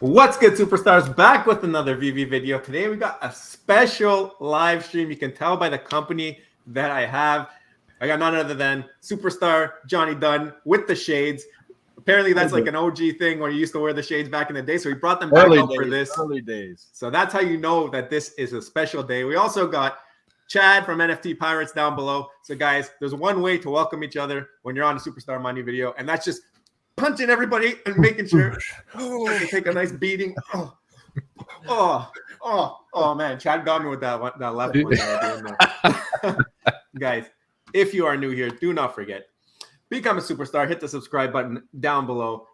What's good, superstars? Back with another Veve video. Today we got a special live stream. You can tell by the company that I have. I got none other than superstar Johnny Dunn with the shades. Apparently that's like an OG thing where you used to wear the shades back in the day. So we brought them back out for this. Early days. So that's how you know that this is a special day. We also got Chad from NFT Pirates down below. So guys, there's one way to welcome each other when you're on a Superstar Money video, and that's just punching everybody and making sure to take a nice beating. Oh man, Chad got me with that left one. Guys, if you are new here, do not forget, become a superstar. Hit the subscribe button down below.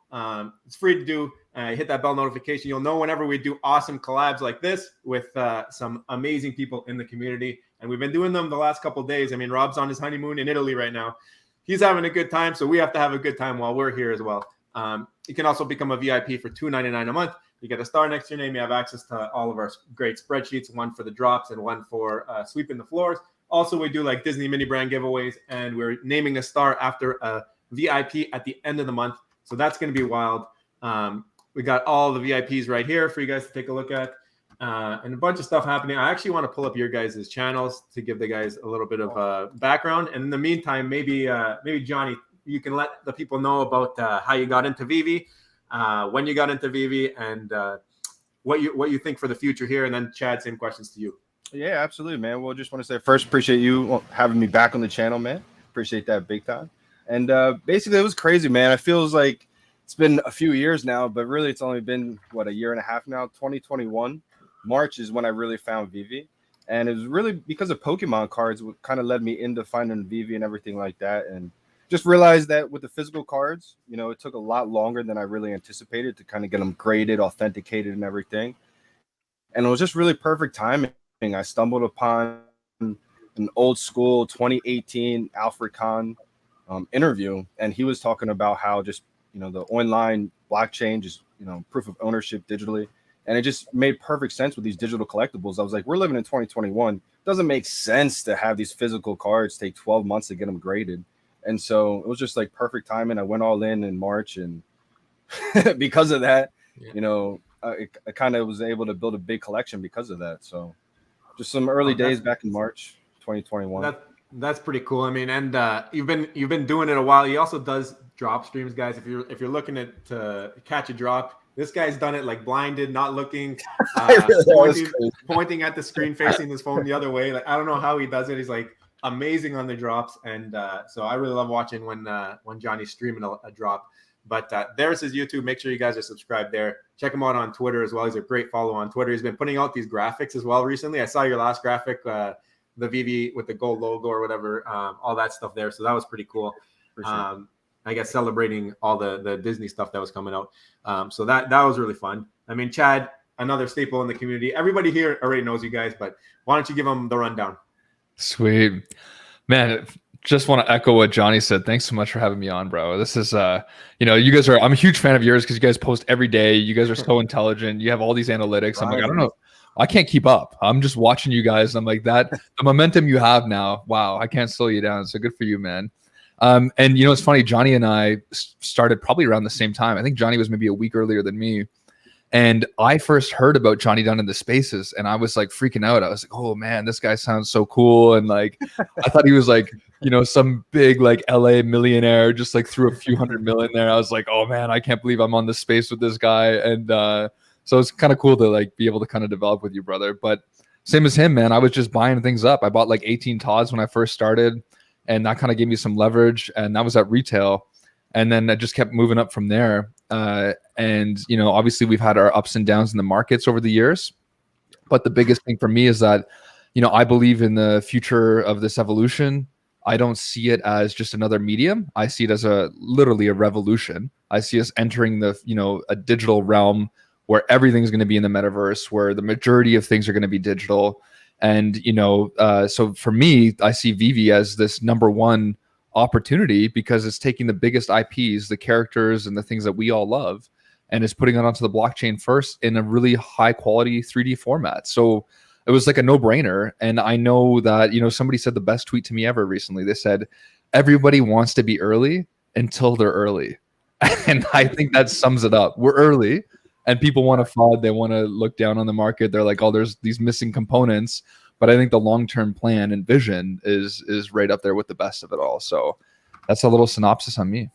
It's free to do. Hit that bell notification. You'll know whenever we do awesome collabs like this with some amazing people in the community. And we've been doing them the last couple of days. I mean, Rob's on his honeymoon in Italy right now. He's having a good time, so we have to have a good time while we're here as well. You can also become a VIP for $2.99 a month. You get a star next to your name. You have access to all of our great spreadsheets, one for the drops and one for sweeping the floors. Also, we do like Disney mini brand giveaways, and we're naming a star after a VIP at the end of the month. So that's going to be wild. We got all the VIPs right here for you guys to take a look at. And a bunch of stuff happening. I actually want to pull up your guys' channels to give the guys a little bit of background. And in the meantime, maybe Johnny, you can let the people know about how you got into Veve, when you got into Veve, and what you think for the future here. And then Chad, same questions to you. Yeah, absolutely, man. Well, just want to say first, appreciate you having me back on the channel, man. Appreciate that big time. And basically, it was crazy, man. It feels like it's been a few years now, but really, it's only been what, a year and a half now. 2021 March is when I really found Veve, and it was really because of Pokemon cards, what kind of led me into finding Veve and everything like that. And just realized that with the physical cards, you know, it took a lot longer than I really anticipated to kind of get them graded, authenticated, and everything. And it was just really perfect timing. I stumbled upon an old school 2018 Alfred Kahn interview, and he was talking about how just, you know, the online blockchain, just, you know, proof of ownership digitally. And it just made perfect sense with these digital collectibles. I was like, we're living in 2021. Doesn't make sense to have these physical cards take 12 months to get them graded. And so it was just like perfect timing. I went all in March, and because of that, you know, I kind of was able to build a big collection because of that. So just some early days back in March 2021. That's pretty cool. I mean, and you've been doing it a while. He also does drop streams, guys. If you're looking to catch a drop, this guy's done it like blinded, not looking, pointing at the screen, facing his phone the other way. Like, I don't know how he does it. He's like amazing on the drops, and so I really love watching when Johnny's streaming a drop. But there's his YouTube. Make sure you guys are subscribed there. Check him out on Twitter as well. He's a great follow on Twitter. He's been putting out these graphics as well recently. I saw your last graphic, the Veve with the gold logo or whatever, all that stuff there. So that was pretty cool. I guess celebrating all the Disney stuff that was coming out. So that was really fun. I mean, Chad, another staple in the community. Everybody here already knows you guys, but why don't you give them the rundown? Sweet, man. Just want to echo what Johnny said. Thanks so much for having me on, bro. This is, you know, you guys are, I'm a huge fan of yours because you guys post every day. You guys are so intelligent. You have all these analytics. I'm like, I don't know. I can't keep up. I'm just watching you guys. I'm like, that the momentum you have now. Wow. I can't slow you down. So good for you, man. And you know, it's funny. Johnny and I started probably around the same time. I think Johnny was maybe a week earlier than me. And I first heard about Johnny Dunn in the spaces, and I was like freaking out. I was like, oh man, this guy sounds so cool. And like, I thought he was like, you know, some big like LA millionaire, just like threw a few $100 million there. I was like, oh man, I can't believe I'm on this space with this guy. And so it's kind of cool to like be able to kind of develop with you, brother. But same as him, man, I was just buying things up. I bought like 18 Todds when I first started, and that kind of gave me some leverage, and that was at retail. And then I just kept moving up from there. And, you know, obviously we've had our ups and downs in the markets over the years. But the biggest thing for me is that, you know, I believe in the future of this evolution. I don't see it as just another medium. I see it as literally a revolution. I see us entering the, you know, a digital realm where everything's going to be in the metaverse, where the majority of things are going to be digital. And, you know, so for me, I see Veve as this number one opportunity because it's taking the biggest IPs, the characters and the things that we all love, and is putting it onto the blockchain first in a really high quality 3D format. So it was like a no-brainer. And I know that, you know, somebody said the best tweet to me ever recently. They said, everybody wants to be early until they're early. And I think that sums it up. We're early, and people want to FUD. They want to look down on the market. They're like, oh, there's these missing components. But I think the long-term plan and vision is right up there with the best of it all. So that's a little synopsis on me.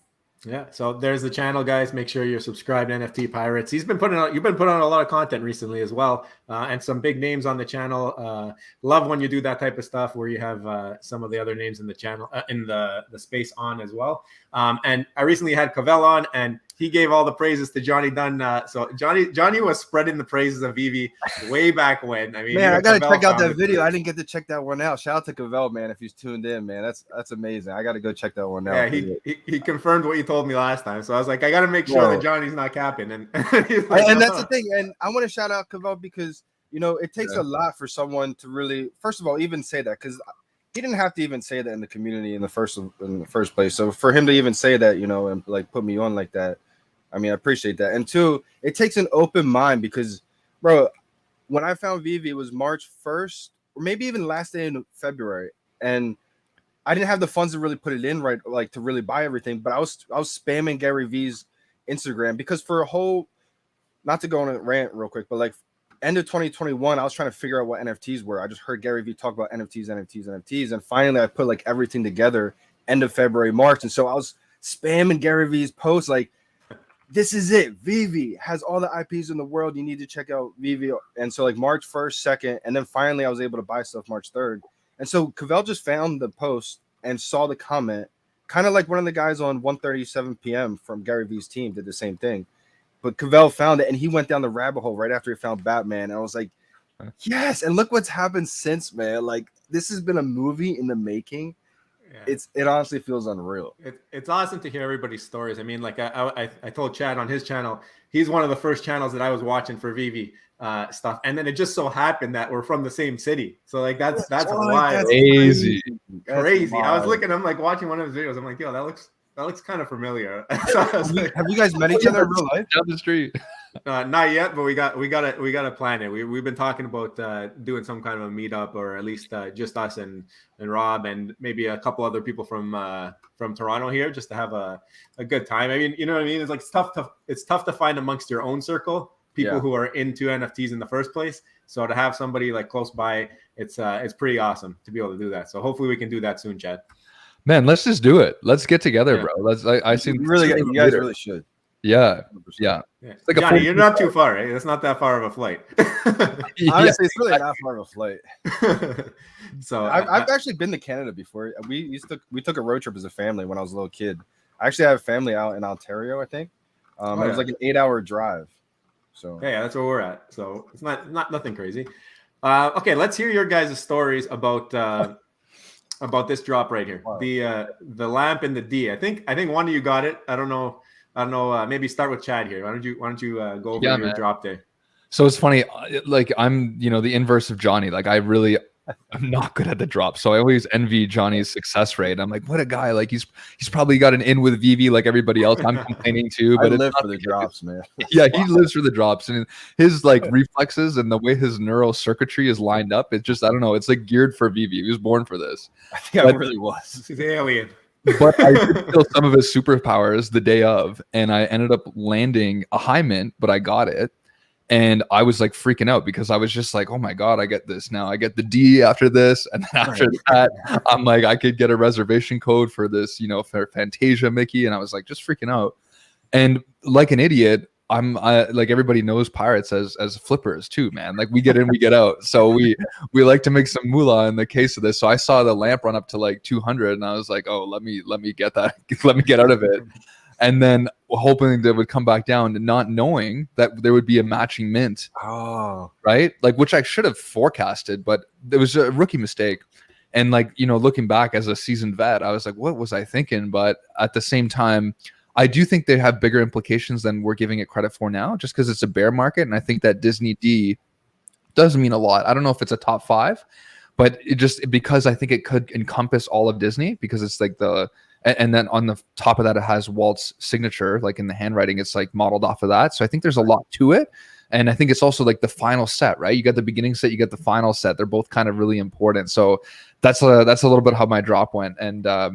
Yeah, so there's the channel, guys. Make sure you're subscribed to NFT Pirates. You've been putting out a lot of content recently as well, and some big names on the channel. Love when you do that type of stuff where you have some of the other names in the channel in the space on as well. And I recently had Cavell on, and he gave all the praises to Johnny Dunn. So Johnny was spreading the praises of Veve way back when. I mean, man, I gotta Cavell check out that found video. I didn't get to check that one out. Shout out to Cavell, man, if he's tuned in, man. That's amazing. I gotta go check that one out. Yeah, he confirmed what you told me last time. So I was like, I gotta make sure that Johnny's not capping. And he's like, and that's the thing. And I want to shout out Cavell because it takes a lot for someone to really, first of all, even say that, because he didn't have to even say that in the community in the first place. So for him to even say that, and like put me on like that, I mean, I appreciate that. And two, it takes an open mind because, bro, when I found Veve, it was March 1st or maybe even last day in February, and I didn't have the funds to really put it in, right, like to really buy everything. But I was spamming Gary V's Instagram because for a whole, not to go on a rant real quick, but like end of 2021, I was trying to figure out what NFTs were. I just heard Gary Vee talk about NFTs, and finally I put like everything together end of February, March, and so I was spamming Gary V's posts like, this is it. Veve has all the IPs in the world. You need to check out Veve. And so like March 1st, 2nd, and then finally I was able to buy stuff March 3rd. And so Cavell just found the post and saw the comment, kind of like one of the guys on 1:37 p.m. from Gary Vee's team did the same thing. But Cavell found it, and he went down the rabbit hole right after he found Batman. And I was like, yes. And look what's happened since, man. Like, this has been a movie in the making. Yeah. It honestly feels unreal. It's awesome to hear everybody's stories. I mean, like I told Chad on his channel, he's one of the first channels that I was watching for Veve stuff, and then it just so happened that we're from the same city. So like that's wild, that's crazy. I was looking, I'm like watching one of his videos. I'm like, yo, that looks kind of familiar. So have you guys met each other in real life? Down the street. Not yet, but we gotta plan it. We've been talking about doing some kind of a meetup, or at least just us and Rob and maybe a couple other people from Toronto here, just to have a good time. I mean, you know what I mean? It's like it's tough to find amongst your own circle people who are into NFTs in the first place. So to have somebody like close by, it's pretty awesome to be able to do that. So hopefully we can do that soon, Chad. Man, let's just do it. Let's get together, bro. I see you guys really should. Yeah. It's like Johnny, you're not too far, right? It's not that far of a flight. Honestly, it's really not far of a flight. So I've actually been to Canada before. We took a road trip as a family when I was a little kid. I actually have family out in Ontario, I think. It was like an 8-hour drive. So yeah, that's where we're at. So it's not nothing crazy. Okay, let's hear your guys' stories about this drop right here. Wow. The lamp and the D. I think one of you got it. I don't know. Maybe start with Chad here. Why don't you go over your drop there? So it's funny. Like I'm, the inverse of Johnny. Like I'm not good at the drop. So I always envy Johnny's success rate. I'm like, what a guy. Like he's probably got an in with Veve like everybody else. I'm complaining too. But I live for the drops, man. Yeah, he lives for the drops. And his like reflexes and the way his neural circuitry is lined up, it's just, I don't know. It's like geared for Veve. He was born for this. I think I really was. He's alien. But I did steal some of his superpowers the day of, and I ended up landing a high mint, but I got it. And I was like freaking out because I was just like, oh my God, I get this now. I get the D after this. And then after that, I'm like, I could get a reservation code for this, for Fantasia Mickey. And I was like, just freaking out. And like an idiot, I like everybody knows pirates as flippers too, man. Like we get in, we get out. So we like to make some moolah in the case of this. So I saw the lamp run up to like 200 and I was like, oh, let me get that. Let me get out of it. And then hoping that it would come back down and not knowing that there would be a matching mint. Oh, right. Like, which I should have forecasted, but it was a rookie mistake. And like, looking back as a seasoned vet, I was like, what was I thinking? But at the same time, I do think they have bigger implications than we're giving it credit for now, just because it's a bear market. And I think that Disney D does mean a lot. I don't know if it's a top 5, but because I think it could encompass all of Disney, because it's like and then on the top of that, it has Walt's signature, like in the handwriting, it's like modeled off of that. So I think there's a lot to it. And I think it's also like the final set, right? You got the beginning set, you got the final set. They're both kind of really important. So that's a little bit how my drop went. And I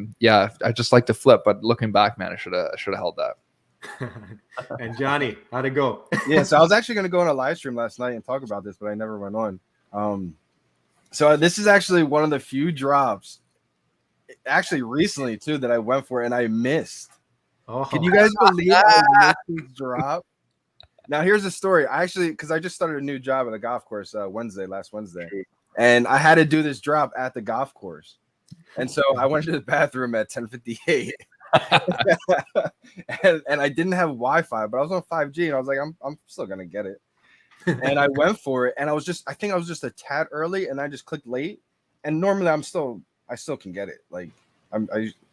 just like to flip, but looking back, man, I should have held that. And Johnny, how'd it go? Yeah, so I was actually going to go on a live stream last night and talk about this, but I never went on. So this is actually one of the few drops, actually recently too, that I went for and I missed. Oh. Can you guys believe I missed this drop? Now here's the story. Because I just started a new job at a golf course last Wednesday, and I had to do this drop at the golf course, and so I went to the bathroom at 10:58. and I didn't have Wi-Fi, but I was on 5G, and I was like, I'm still gonna get it. And I went for it, and I think I was just a tad early, and I just clicked late. And normally I still can get it. Like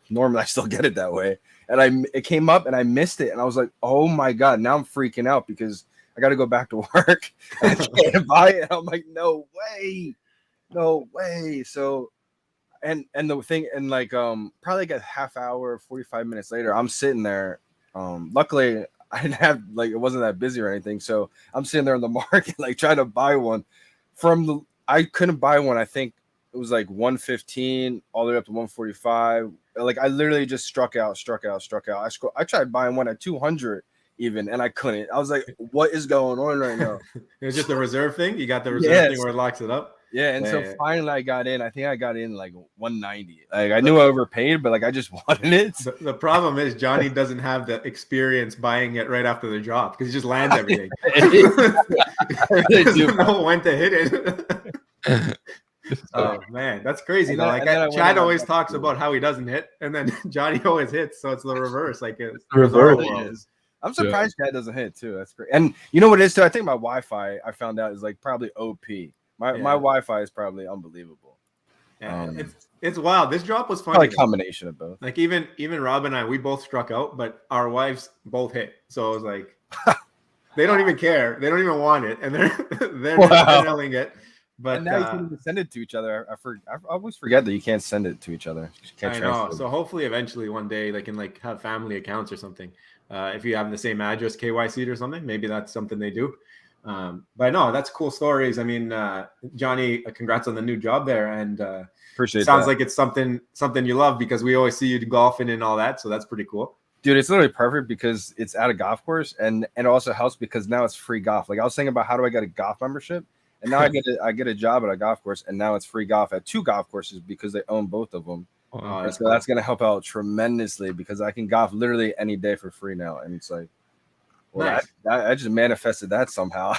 normally I still get it that way. And it came up, and I missed it, and I was like, oh my god, now I'm freaking out because I got to go back to work. And I can't buy it. I'm like, no way. So. And the thing, and like probably like a half hour, 45 minutes later, I'm sitting there. Luckily, I didn't have it wasn't that busy or anything, so I'm sitting there in the market like trying to buy one. I couldn't buy one. I think it was like 115 all the way up to 145. Like I literally just struck out. I tried buying one at 200 even, and I couldn't. I was like, what is going on right now? It was just a reserve thing. You got the reserve thing where it locks it up. Yeah, and so finally I got in. I think I got in like 190. Like I knew I overpaid, but like I just wanted it. The problem is Johnny doesn't have the experience buying it right after the drop because he just lands everything. He doesn't know when to hit it. Oh man, that's crazy though. Like Chad always talks about how he doesn't hit, and then Johnny always hits. So it's the reverse. Like it's the reverse. I'm surprised Chad doesn't hit too. That's great. And you know what it is too? I think my Wi-Fi I found out is like probably OP. My Wi-Fi is probably unbelievable. Yeah, it's wild. This drop was funny. Probably a combination of both. Like even Rob and I, we both struck out, but our wives both hit. So it was like they don't even care. They don't even want it, and they're selling it. But and now you can send it to each other. I always forget that you can't send it to each other. I know. So hopefully, eventually, one day they can like have family accounts or something. If you have the same address, KYC or something, maybe that's something they do. But no, that's cool stories. I mean, Johnny, congrats on the new job there, and appreciate. Sounds like it's something you love because we always see you golfing and all that. So that's pretty cool, dude. It's literally perfect because it's at a golf course, and it also helps because now it's free golf. Like I was thinking about how do I get a golf membership, and now I get a job at a golf course, and now it's free golf at 2 golf courses because they own both of them. So that's going to help out tremendously because I can golf literally any day for free now, and it's like. Well, nice. I just manifested that somehow.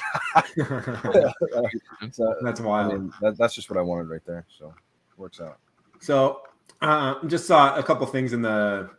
So, that's wild. I mean, that's just what I wanted right there. So it works out. So just saw a couple things in the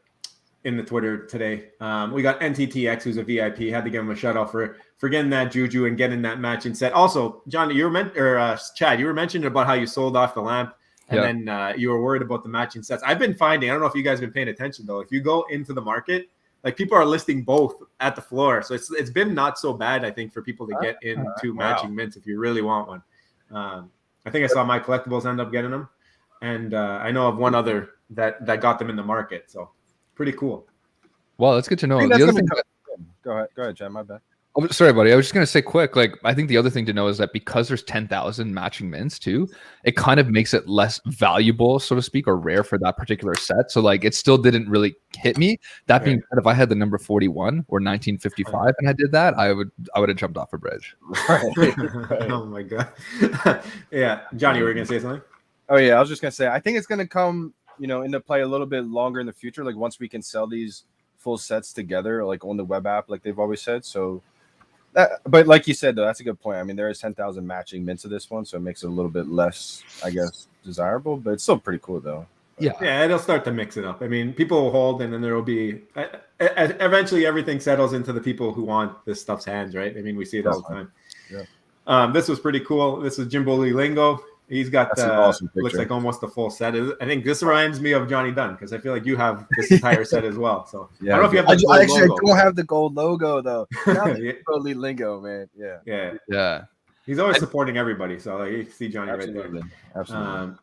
Twitter today. We got NTTX, who's a VIP. Had to give him a shout out for getting that juju and getting that matching set. Also, John, Chad, you were mentioning about how you sold off the lamp. And then you were worried about the matching sets. I've been finding, I don't know if you guys have been paying attention though, if you go into the market, like people are listing both at the floor. So it's been not so bad, I think, for people to get into matching mints if you really want one. I think I saw My Collectibles end up getting them. And I know of one other that got them in the market. So pretty cool. Well, that's good to know. Go ahead, Jen, my bad. Oh, sorry, buddy. I was just going to say quick, like, I think the other thing to know is that because there's 10,000 matching mints too, it kind of makes it less valuable, so to speak, or rare for that particular set. So like, it still didn't really hit me. That being said, if I had the number 41 or 1955 and I did that, I would have jumped off a bridge. Right. Oh my God. Yeah. Johnny, were you going to say something? Oh yeah. I was just going to say, I think it's going to come, into play a little bit longer in the future. Like once we can sell these full sets together, like on the web app, like they've always said. So, but like you said, though, that's a good point. I mean, there is 10,000 matching mints of this one, so it makes it a little bit less, I guess, desirable. But it's still pretty cool, though. Yeah, it'll start to mix it up. I mean, people will hold, and then there will be eventually everything settles into the people who want this stuff's hands, right? I mean, we see it all the time. Yeah. This was pretty cool. This is Jim Bully Lingo. He's got awesome looks like almost a full set. I think this reminds me of Johnny Dunn because I feel like you have this entire set as well. So yeah, I don't know if you have the I actually don't have the gold logo though. Bully Lingo, man. Yeah. He's always supporting everybody. So like, you see Johnny right there. Absolutely.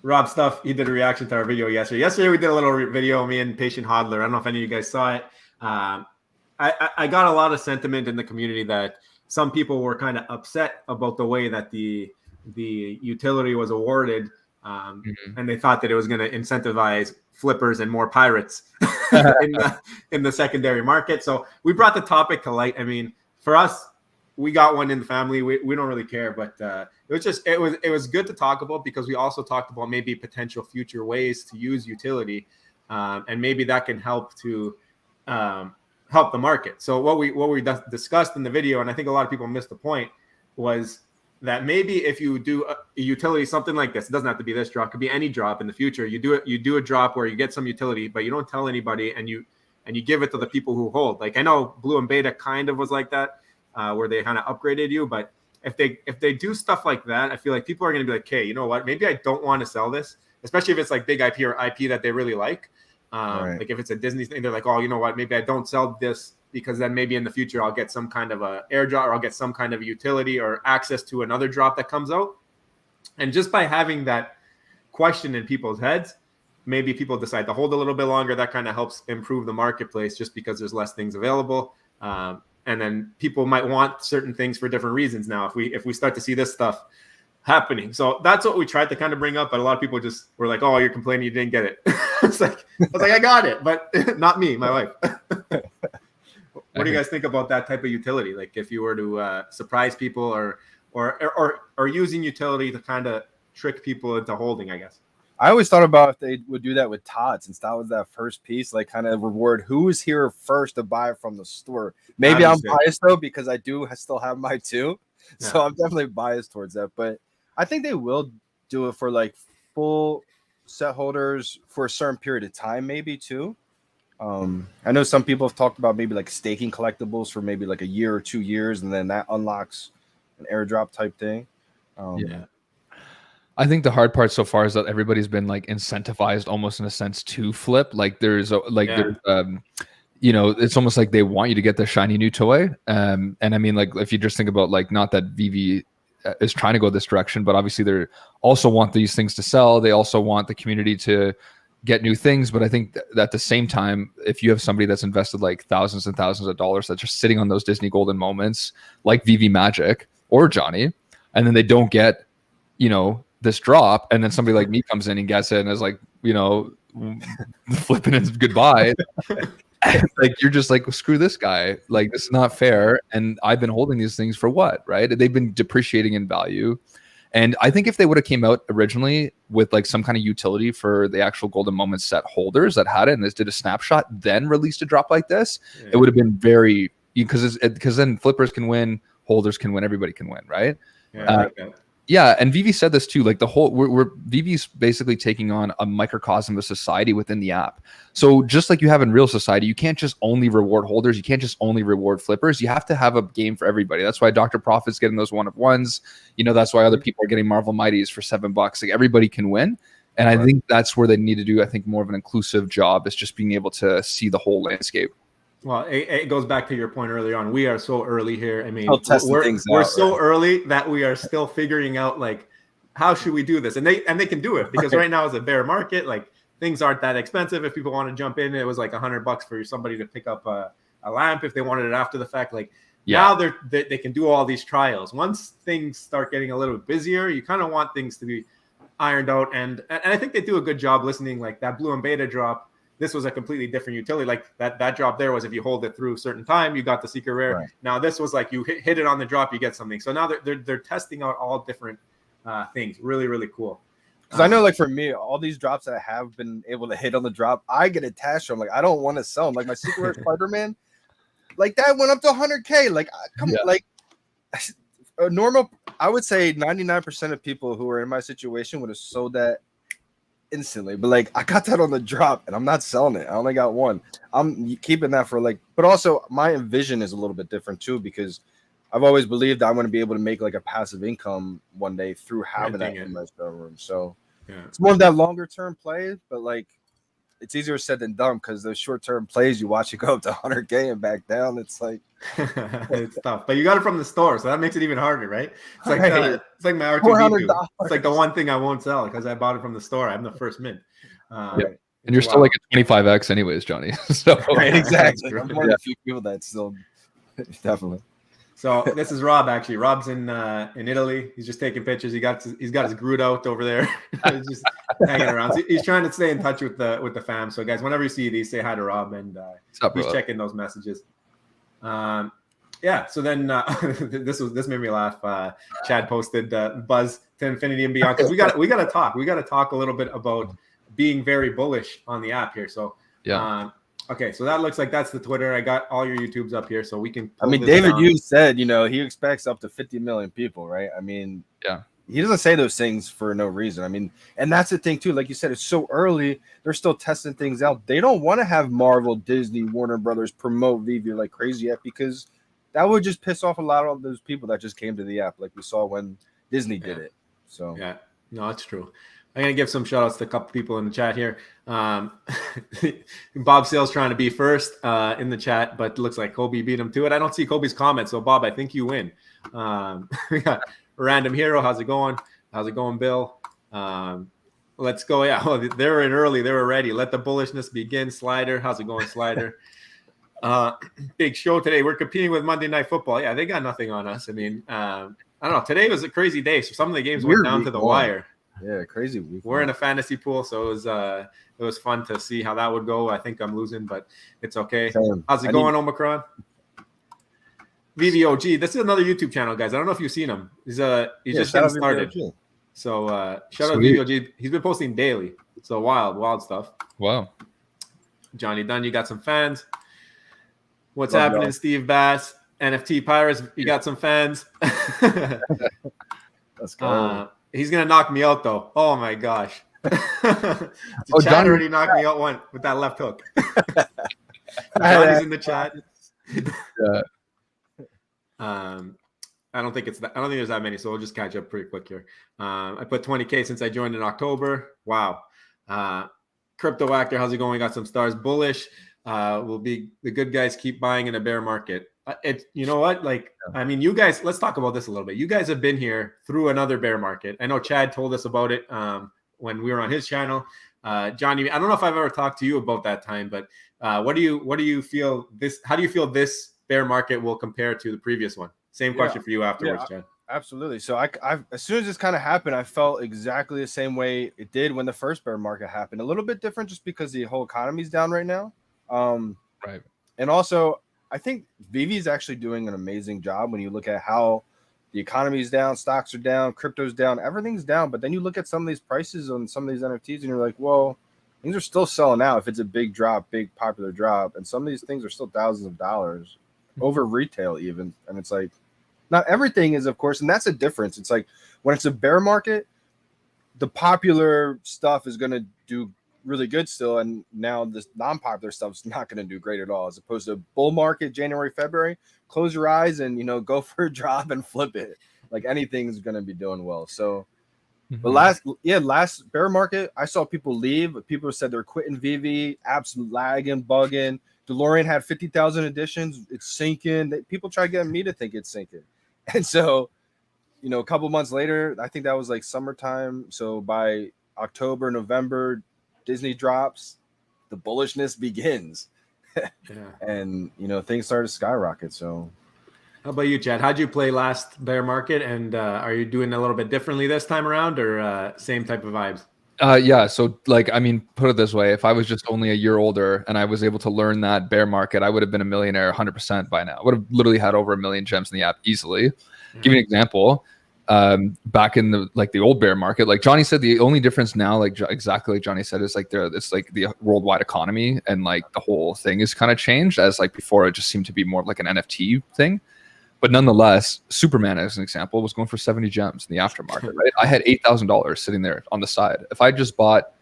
Rob Stuff, he did a reaction to our video yesterday. Yesterday we did a little video, me and Patient Hodler. I don't know if any of you guys saw it. I got a lot of sentiment in the community that some people were kind of upset about the way that the utility was awarded, and they thought that it was going to incentivize flippers and more pirates in the secondary market. So we brought the topic to light. I mean, for us, we got one in the family. We don't really care, but it was good to talk about because we also talked about maybe potential future ways to use utility, and maybe that can help to help the market. So what we discussed in the video, and I think a lot of people missed the point, was that maybe if you do a utility, something like this, it doesn't have to be this drop, it could be any drop in the future. You do a drop where you get some utility, but you don't tell anybody, and you give it to the people who hold. Like I know Blue and Beta kind of was like that. Where they kind of upgraded you, but if they do stuff like that, I feel like people are going to be like, "Hey, you know what? Maybe I don't want to sell this," especially if it's like big IP or IP that they really like. Right. Like if it's a Disney thing, they're like, "Oh, you know what? Maybe I don't sell this because then maybe in the future I'll get some kind of a airdrop or I'll get some kind of utility or access to another drop that comes out." And just by having that question in people's heads, maybe people decide to hold a little bit longer. That kind of helps improve the marketplace just because there's less things available. And then people might want certain things for different reasons now if we start to see this stuff happening. So that's what we tried to kind of bring up, but a lot of people just were like, "Oh, you're complaining you didn't get it." I was like, I got it, but not me, my wife. What do you guys think about that type of utility? Like if you were to surprise people or using utility to kind of trick people into holding, I guess. I always thought about if they would do that with Todd, since that was that first piece, like kind of reward who is here first to buy from the store. Maybe I'm biased though, because I still have my two. Yeah. So I'm definitely biased towards that. But I think they will do it for like full set holders for a certain period of time, maybe too. I know some people have talked about maybe like staking collectibles for maybe like a year or 2 years, and then that unlocks an airdrop type thing. Yeah. I think the hard part so far is that everybody's been like incentivized almost in a sense to flip. Like there's you know, it's almost like they want you to get the shiny new toy. And I mean, like if you just think about like, not that Veve is trying to go this direction, but obviously they also want these things to sell. They also want the community to get new things. But I think that at the same time, if you have somebody that's invested like thousands and thousands of dollars that's just sitting on those Disney golden moments like Veve Magic or Johnny, and then they don't get, you know, this drop, and then somebody like me comes in and gets it and is like, you know, flipping it goodbye. Like you're just like, screw this guy. Like this is not fair. And I've been holding these things for what, right? They've been depreciating in value. And I think if they would have came out originally with like some kind of utility for the actual golden moment set holders that had it and this did a snapshot, then released a drop like this, it would have been very, because then flippers can win, holders can win, everybody can win, right? Yeah, yeah, and Veve said this too. Like the whole, Veve's basically taking on a microcosm of society within the app. So just like you have in real society, you can't just only reward holders. You can't just only reward flippers. You have to have a game for everybody. That's why Dr. Profit's getting those 1-of-1s. You know, that's why other people are getting Marvel Mighties for $7. Like everybody can win. And I think that's where they need to do, I think, more of an inclusive job, is just being able to see the whole landscape. Well, it goes back to your point earlier on. We are so early here. I mean, we're so early that we are still figuring out, like, how should we do this? And they can do it because right now is a bear market. Like things aren't that expensive. If people want to jump in, it was like $100 for somebody to pick up a lamp if they wanted it after the fact. Like now they can do all these trials. Once things start getting a little bit busier, you kind of want things to be ironed out. And I think they do a good job listening. Like that Blue and Beta drop, this was a completely different utility. Like that drop there was if you hold it through a certain time, you got the secret rare. Right. Now this was like you hit it on the drop, you get something. So now they're testing out all different things. Really, really cool. Because I know, like for me, all these drops that I have been able to hit on the drop, I get attached to them. Like I don't want to sell them. Like my secret rare Spider-Man, like that went up to 100K. Like come on, like a normal. I would say 99% of people who are in my situation would have sold that instantly, but like I got that on the drop and I'm not selling it. I only got one. I'm keeping that for like, but also my vision is a little bit different too, because I've always believed I'm going to be able to make like a passive income one day through having that in my showroom. So it's more of that longer term play, but like it's easier said than done, because those short term plays, you watch it go up to 100K and back down. It's like it's tough, but you got it from the store, so that makes it even harder, right? It's like it's like my R2D2. It's like the one thing I won't sell because I bought it from the store. I'm the first mint. And you're still like a 25x anyways, Johnny. So right, exactly. I'm one of the few people that still definitely. So this is Rob. Actually, Rob's in Italy. He's just taking pictures. He's got his Groot out over there. He's just hanging around. So he's trying to stay in touch with the fam. So guys, whenever you see these, say hi to Rob, and he's checking those messages. yeah, so then this made me laugh. Chad posted Buzz to infinity and beyond, because we got to talk a little bit about being very bullish on the app here. So okay, so that looks like that's the Twitter. I got all your YouTubes up here, so we can. I mean, David, you said he expects up to 50 million people, right? I mean, yeah. He doesn't say those things for no reason. I mean, and that's the thing too. Like you said, it's so early. They're still testing things out. They don't want to have Marvel, Disney, Warner Brothers promote Veve like crazy yet, because that would just piss off a lot of those people that just came to the app, like we saw when Disney did it. So yeah, no, that's true. I'm gonna give some shout outs to a couple people in the chat here. Bob Sale's trying to be first in the chat, but looks like Kobe beat him to it. I don't see Kobe's comment, so Bob, I think you win. We got Random Hero. How's it going? How's it going, Bill? Let's go. Yeah, well, they were in early. They were ready. Let the bullishness begin. Slider. How's it going, Slider? Big show today. We're competing with Monday Night Football. Yeah, they got nothing on us. I mean, I don't know. Today was a crazy day. So some of the games went down to the wire. Yeah, crazy week. We're in a fantasy pool, so it was fun to see how that would go. I think I'm losing, but it's okay. How's it going, Omicron? VVOG. This is another YouTube channel, guys. I don't know if you've seen him. He's just getting started. So shout out VVOG. He's been posting daily. So wild stuff. Wow. Johnny Dunn, you got some fans. What's happening, y'all? Steve Bass? NFT Pirates, you got some fans. Let's go. He's gonna knock me out though. Oh my gosh. Chad already knocked me out one with that left hook. Johnny's in the chat. Yeah. I don't think there's that many, so we'll just catch up pretty quick here. I put 20K since I joined in October. Wow. Crypto Actor, how's it going? We got some stars. Bullish will be the good guys keep buying in a bear market. You know what? I mean, you guys, let's talk about this a little bit. You guys have been here through another bear market. I know Chad told us about it when we were on his channel. Johnny, I don't know if I've ever talked to you about that time, but how do you feel this bear market will compare to the previous one? Same question for you afterwards, Chad. Absolutely. So I as soon as this kind of happened, I felt exactly the same way it did when the first bear market happened. A little bit different just because the whole economy's down right now. Right. And also, I think Veve is actually doing an amazing job when you look at how the economy is down, stocks are down, crypto's down, everything's down. But then you look at some of these prices on some of these NFTs and you're like, well, things are still selling out if it's a big drop, big popular drop. And some of these things are still thousands of dollars over retail even. And it's like, not everything is, of course, and that's a difference. It's like when it's a bear market, the popular stuff is going to do really good still, and now this non-popular stuff is not going to do great at all. As opposed to bull market, January, February, close your eyes and go for a drop and flip it. Like anything's going to be doing well. So, but last bear market, I saw people leave. People said they're quitting Veve, apps lagging, bugging. DeLorean had 50,000 editions. It's sinking. People try getting me to think it's sinking. And so, a couple months later, I think that was like summertime. So by October, November, Disney drops, the bullishness begins. And, things started to skyrocket. So how about you, Chad? How'd you play last bear market? And are you doing a little bit differently this time around, or same type of vibes? Yeah. So put it this way. If I was just only a year older and I was able to learn that bear market, I would have been a millionaire 100% by now. I would have literally had over 1 million gems in the app easily. Give you an example. Back in the old bear market, like Johnny said, the only difference now, exactly like Johnny said, is it's like the worldwide economy and like the whole thing is kind of changed, as like before it just seemed to be more like an NFT thing. But nonetheless, Superman, as an example, was going for 70 gems in the aftermarket, right? I had $8,000 sitting there on the side. If I just bought,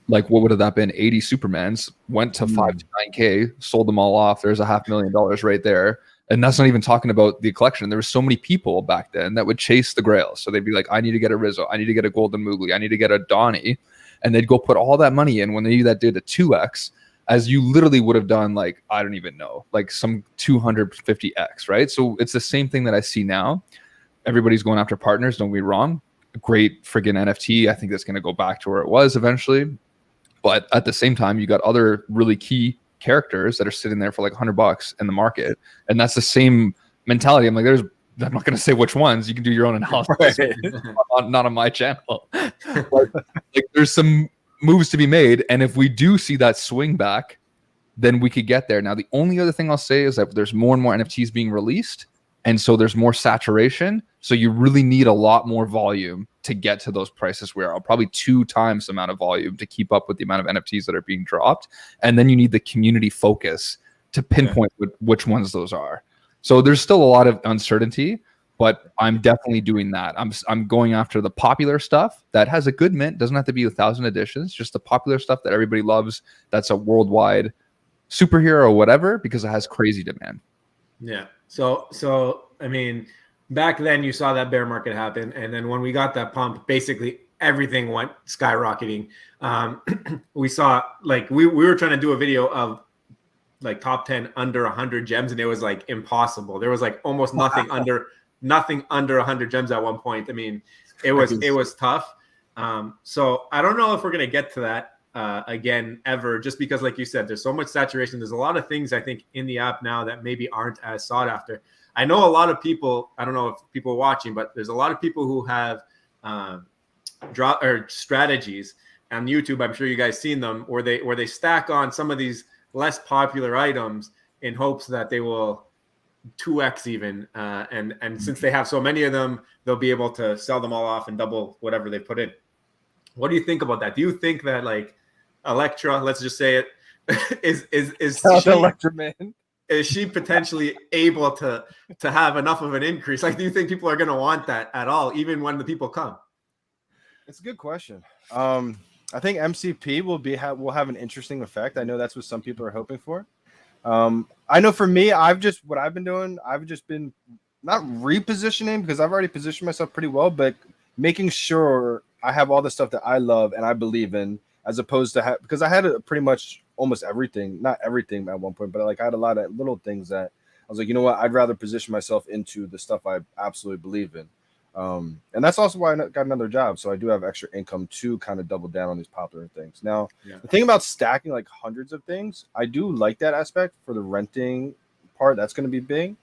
what would have that been? 80 Supermans, went to 5 to 9K, sold them all off. There's $500,000 right there. And that's not even talking about the collection. There were so many people back then that would chase the grails. So they'd be like, I need to get a Rizzo. I need to get a Golden Moogly. I need to get a Donnie. And they'd go put all that money in. When that did a 2X, as you literally would have done, I don't even know, some 250X, right? So it's the same thing that I see now. Everybody's going after partners, don't get me wrong. Great friggin' NFT. I think that's going to go back to where it was eventually. But at the same time, you got other really key characters that are sitting there for $100 in the market. And that's the same mentality. I'm like, I'm not going to say which ones. You can do your own analysis. Right. Not on my channel. But, there's some moves to be made, and if we do see that swing back, then we could get there. Now, the only other thing I'll say is that there's more and more NFTs being released, and so there's more saturation. So you really need a lot more volume to get to those prices where probably 2 times the amount of volume to keep up with the amount of NFTs that are being dropped. And then you need the community focus to pinpoint which ones those are. So there's still a lot of uncertainty, but I'm definitely doing that. I'm going after the popular stuff that has a good mint. Doesn't have to be 1,000 editions, just the popular stuff that everybody loves. That's a worldwide superhero or whatever, because it has crazy demand. Yeah. So I mean, back then you saw that bear market happen, and then when we got that pump, basically everything went skyrocketing. We saw, like, we were trying to do a video of like top 10 under 100 gems, and it was like impossible. There was like almost nothing under 100 gems at one point. I mean, it was tough. So I don't know if we're gonna get to that again ever, just because, like you said, there's so much saturation. There's a lot of things I think in the app now that maybe aren't as sought after. I know a lot of people, I don't know if people are watching, but there's a lot of people who have strategies on YouTube. I'm sure you guys seen them, where they stack on some of these less popular items in hopes that they will 2x even. And since they have so many of them, they'll be able to sell them all off and double whatever they put in. What do you think about that? Do you think that, like, Electra, let's just say it, is she, Electra man, is she potentially able to have enough of an increase? Like, do you think people are going to want that at all, even when the people come? It's a good question. I think MCP will have an interesting effect. I know that's what some people are hoping for. I know for me, I've just been not repositioning, because I've already positioned myself pretty well, but making sure I have all the stuff that I love and I believe in, as opposed to because I had pretty much almost everything, not everything at one point, but like I had a lot of little things that I was like, you know what, I'd rather position myself into the stuff I absolutely believe in. And that's also why I got another job. So I do have extra income to kind of double down on these popular things. Now, The thing about stacking like hundreds of things, I do like that aspect for the renting part. That's going to be big.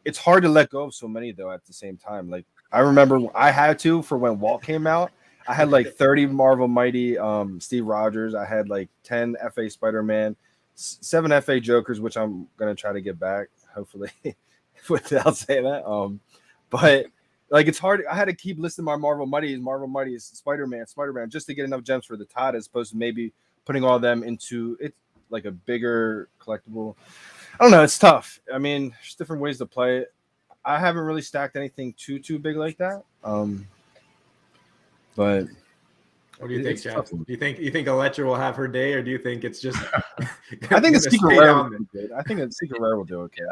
It's hard to let go of so many, though, at the same time. Like, I remember I had to, for when Walt came out, I had like 30 Marvel Mighty Steve Rogers. I had like 10 FA Spider-Man, 7 FA Jokers, which I'm going to try to get back, hopefully, without saying that. But like, it's hard. I had to keep listing my Marvel Mighties, Spider-Man, just to get enough gems for the Todd, as opposed to maybe putting all of them into it, like a bigger collectible. I don't know. It's tough. I mean, there's different ways to play it. I haven't really stacked anything too big like that. But what do you think, Jeff? Do you think Electra will have her day, or do you think it's just? I think it's Secret Rare will do good. I think Secret Rare will do okay.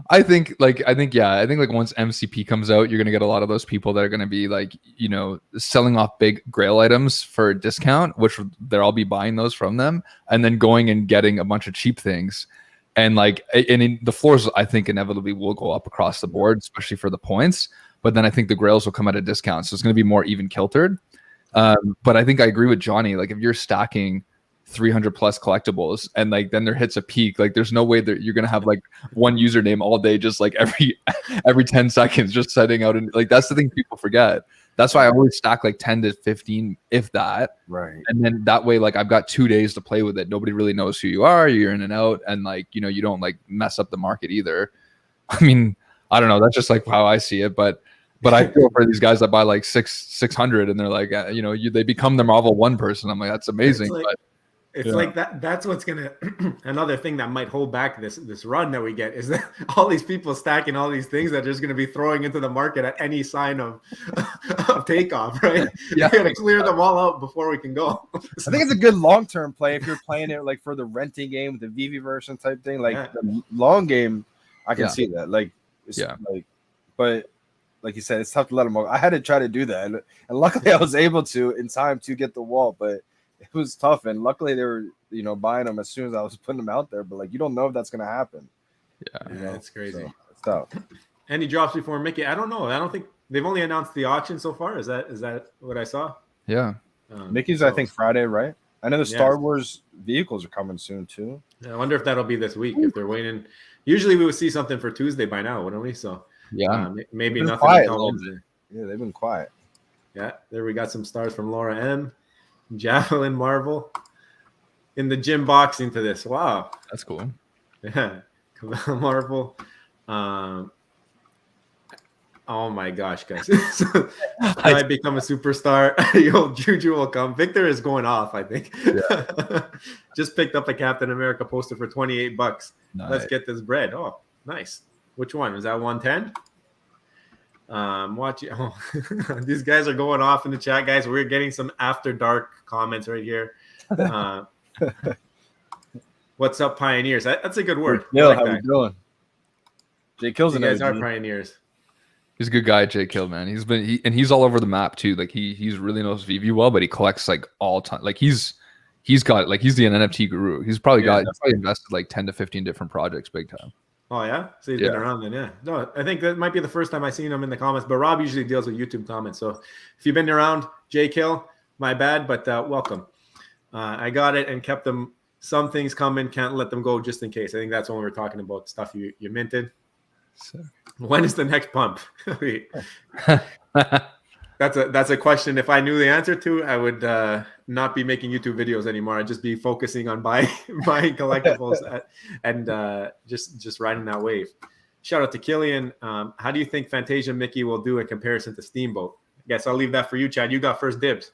I think like once MCP comes out, you're gonna get a lot of those people that are gonna be like, you know, selling off big Grail items for a discount, which they'll all be buying those from them, and then going and getting a bunch of cheap things. And the floors, I think, inevitably will go up across the board, especially for the points. But then I think the Grails will come at a discount, so it's going to be more even kiltered. But I think I agree with Johnny. Like, if you're stacking 300 plus collectibles and like then there hits a peak, like there's no way that you're going to have like one username all day, just like every 10 seconds, just setting out. And like, that's the thing people forget. That's why I always stack like 10 to 15, if that. Right. And then that way, like, I've got 2 days to play with it. Nobody really knows who you are. You're in and out. And like, you know, you don't like mess up the market either. I mean, I don't know. That's just like how I see it. But I feel for these guys that buy like 600 and they're like, you know, they become the Marvel 1 person. I'm like, that's amazing. It's like that. That's what's gonna. Another thing that might hold back this run that we get is that all these people stacking all these things that are just gonna be throwing into the market at any sign of takeoff, right? Yeah, we gotta clear them all out before we can go. I think it's a good long-term play if you're playing it like for the renting game, the Veve version type thing. Like the long game, I can see that. Like, but like you said, it's tough to let them go. I had to try to do that, and luckily I was able to in time to get the wall, but it was tough, and luckily they were, you know, buying them as soon as I was putting them out there. But like, you don't know if that's gonna happen. Yeah, you know? That's crazy. So, it's tough. Any drops before Mickey? I don't know. I don't think they've only announced the auction so far. Is that what I saw? Yeah. Mickey's, I think, Friday, right? I know the Star Wars vehicles are coming soon too. Yeah, I wonder if that'll be this week, if they're waiting. Usually we would see something for Tuesday by now, wouldn't we? So maybe nothing. Quiet yeah, they've been quiet. Yeah, there we got some stars from Laura M. Javelin Marvel. in the gym boxing to this. Wow. That's cool. Yeah. Marvel. Oh my gosh, guys. So, I become a superstar. Yo, Juju will come. Victor is going off, I think. Yeah. Just picked up a Captain America poster for $28. Nice. Let's get this bread. Oh, nice. Which one? Is that 110? Watch it. Oh, these guys are going off in the chat, guys. We're getting some after dark comments right here. What's up, pioneers? That's a good word. Yeah, like how you doing? Jay Kill's you guys are pioneers. He's a good guy, Jay Kill, man. He's all over the map too. Like he's really knows Veve well, but he collects like all time. Like he's the NFT guru. He's probably invested like 10 to 15 different projects, big time. Oh yeah, so he's been around then. Yeah, no, I think that might be the first time I've seen him in the comments. But Rob usually deals with YouTube comments, so if you've been around, Jay Kill, my bad, but welcome. I got it and kept them. Some things coming, can't let them go just in case. I think that's when we were talking about stuff you minted. So. When is the next pump? That's a question. If I knew the answer to, I would not be making YouTube videos anymore. I'd just be focusing on buying collectibles and just riding that wave. Shout out to Killian. How do you think Fantasia Mickey will do in comparison to Steamboat? I guess I'll leave that for you, Chad. You got first dibs.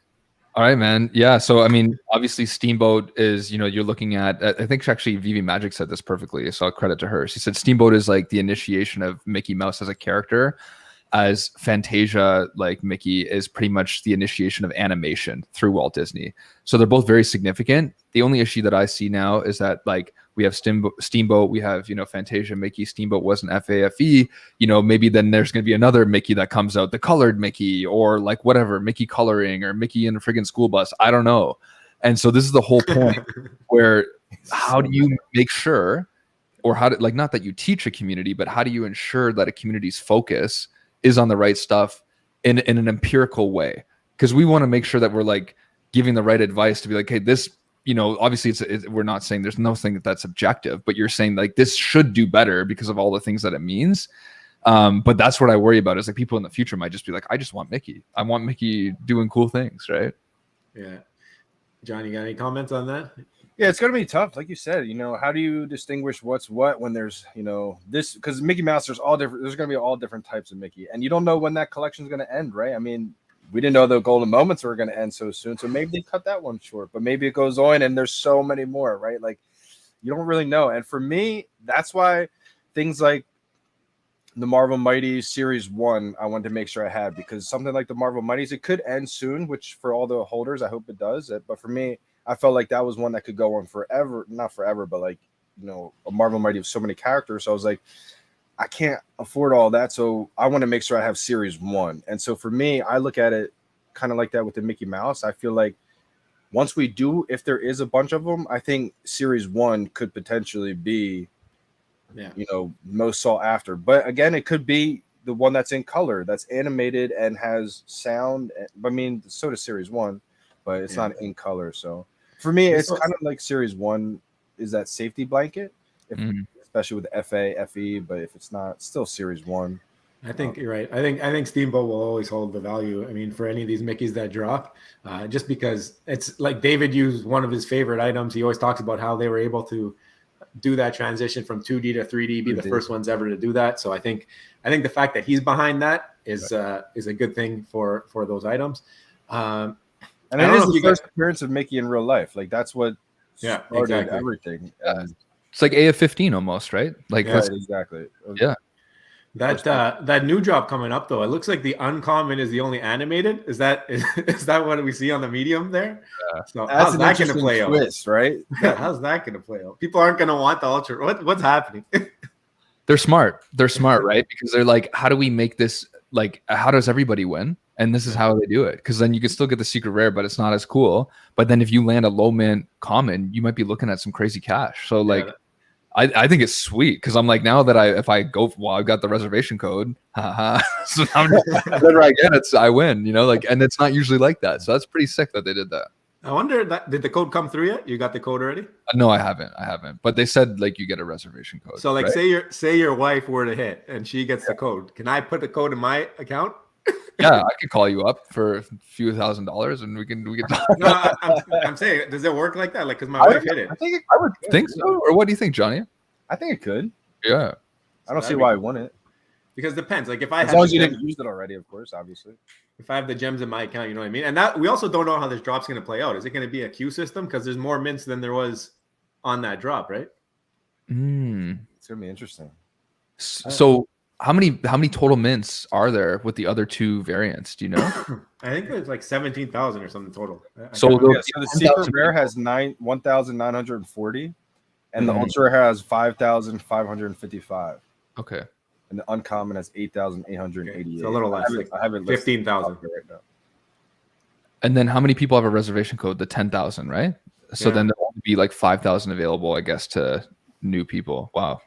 All right, man. Yeah. So, I mean, obviously Steamboat is, you're looking at, I think actually Veve Magic said this perfectly. So I'll credit to her. She said Steamboat is like the initiation of Mickey Mouse as a character, as Fantasia, like Mickey, is pretty much the initiation of animation through Walt Disney. So they're both very significant. The only issue that I see now is that like we have Steamboat, we have, Fantasia Mickey. Steamboat wasn't FAFE, maybe then there's going to be another Mickey that comes out, the colored Mickey, or like whatever, Mickey coloring, or Mickey in a friggin' school bus. I don't know. And so this is the whole point where how do you make sure, or how to, like, not that you teach a community, but how do you ensure that a community's focus is on the right stuff in an empirical way? Because we want to make sure that we're like giving the right advice to be like, hey, this, obviously we're not saying there's nothing that's objective, but you're saying like this should do better because of all the things that it means. But that's what I worry about is like people in the future might just be like, I just want Mickey. I want Mickey doing cool things, right? Yeah. John, you got any comments on that? Yeah, it's going to be tough. Like you said, how do you distinguish what's what when there's, this, because Mickey Mouse, there's going to be all different types of Mickey, and you don't know when that collection is going to end, right? I mean, we didn't know the golden moments were going to end so soon. So maybe they cut that one short, but maybe it goes on and there's so many more, right? Like you don't really know. And for me, that's why things like the Marvel Mighty Series 1, I wanted to make sure I had, because something like the Marvel Mighties, it could end soon, which for all the holders, I hope it does. But for me, I felt like that was one that could go on forever, not forever, but like, a Marvel Mighty of so many characters. So I was like, I can't afford all that. So I want to make sure I have Series 1. And so for me, I look at it kind of like that with the Mickey Mouse. I feel like once we do, if there is a bunch of them, I think Series 1 could potentially be, most sought after. But again, it could be the one that's in color, that's animated and has sound. I mean, so does Series 1, but it's not in color. So for me, it's kind of like Series 1 is that safety blanket, especially with FE. But if it's not, it's still Series 1. I think you're right. I think Steamboat will always hold the value. I mean, for any of these Mickeys that drop, just because it's like David used one of his favorite items. He always talks about how they were able to do that transition from 2D to 3D, be the first ones ever to do that. So I think the fact that he's behind that is a good thing for those items. And it is the first appearance of Mickey in real life. Like that's what started everything. It's like AF-15 almost, right? Like exactly. Yeah. That new drop coming up though, it looks like the uncommon is the only animated. Is that what we see on the medium there? So how's that going to play out? Right? How's that going to play out? People aren't going to want the ultra. What's happening? They're smart. They're smart, right? Because they're like, how do we make this like? How does everybody win? And this is how they do it. Because then you can still get the secret rare, but it's not as cool. But then if you land a low mint common, you might be looking at some crazy cash. So like. I think it's sweet because I'm like, now that I've got the reservation code, so whenever I get it, I win, and it's not usually like that. So that's pretty sick that they did that. I wonder did the code come through yet? You got the code already? No, I haven't. But they said like you get a reservation code. So like, right? say your wife were to hit and she gets the code. Can I put the code in my account? Yeah, I could call you up for a few $1,000s and we can talk. No, I'm saying, does it work like that? Like, because my wife hit it. I would Think so, or what do you think, Johnny? I think it could. Yeah, I don't see why I wouldn't. Because it depends. Like, if I as long as you didn't use it already, of course, obviously. If I have the gems in my account, you know what I mean? And that we also don't know how this drop's going to play out. Is it going to be a queue system? Because there's more mints than there was on that drop, right? It's going to be interesting. So how many total mints are there with the other two variants? Do you know? I think it's like 17,000 or something total. So the secret rare has 1,940, and the ultra rare has 5,555. Okay. And the uncommon has 8,888. It's a little less. I haven't 15,000 right now. And then how many people have a reservation code? The 10,000, right? So then there'll only be like 5,000 available, I guess, to new people. Wow.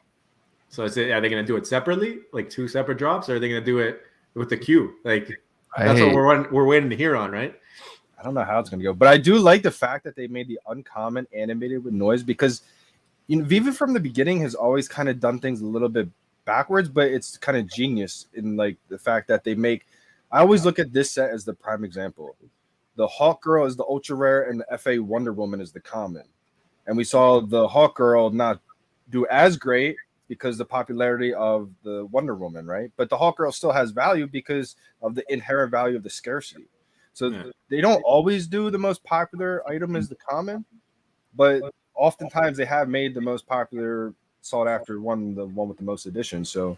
So are they going to do it separately, like two separate drops, or are they going to do it with the queue? Like that's what we're waiting to hear on, right? I don't know how it's going to go, but I do like the fact that they made the uncommon animated with noise, because Veve from the beginning has always kind of done things a little bit backwards, but it's kind of genius in like the fact that they make. I always look at this set as the prime example. The Hawk Girl is the ultra rare, and the FA Wonder Woman is the common. And we saw the Hawk Girl not do as great because the popularity of the Wonder Woman, right? But the Hawk Girl still has value because of the inherent value of the scarcity. So they don't always do the most popular item as the common, but oftentimes they have made the most popular sought after one, the one with the most editions. So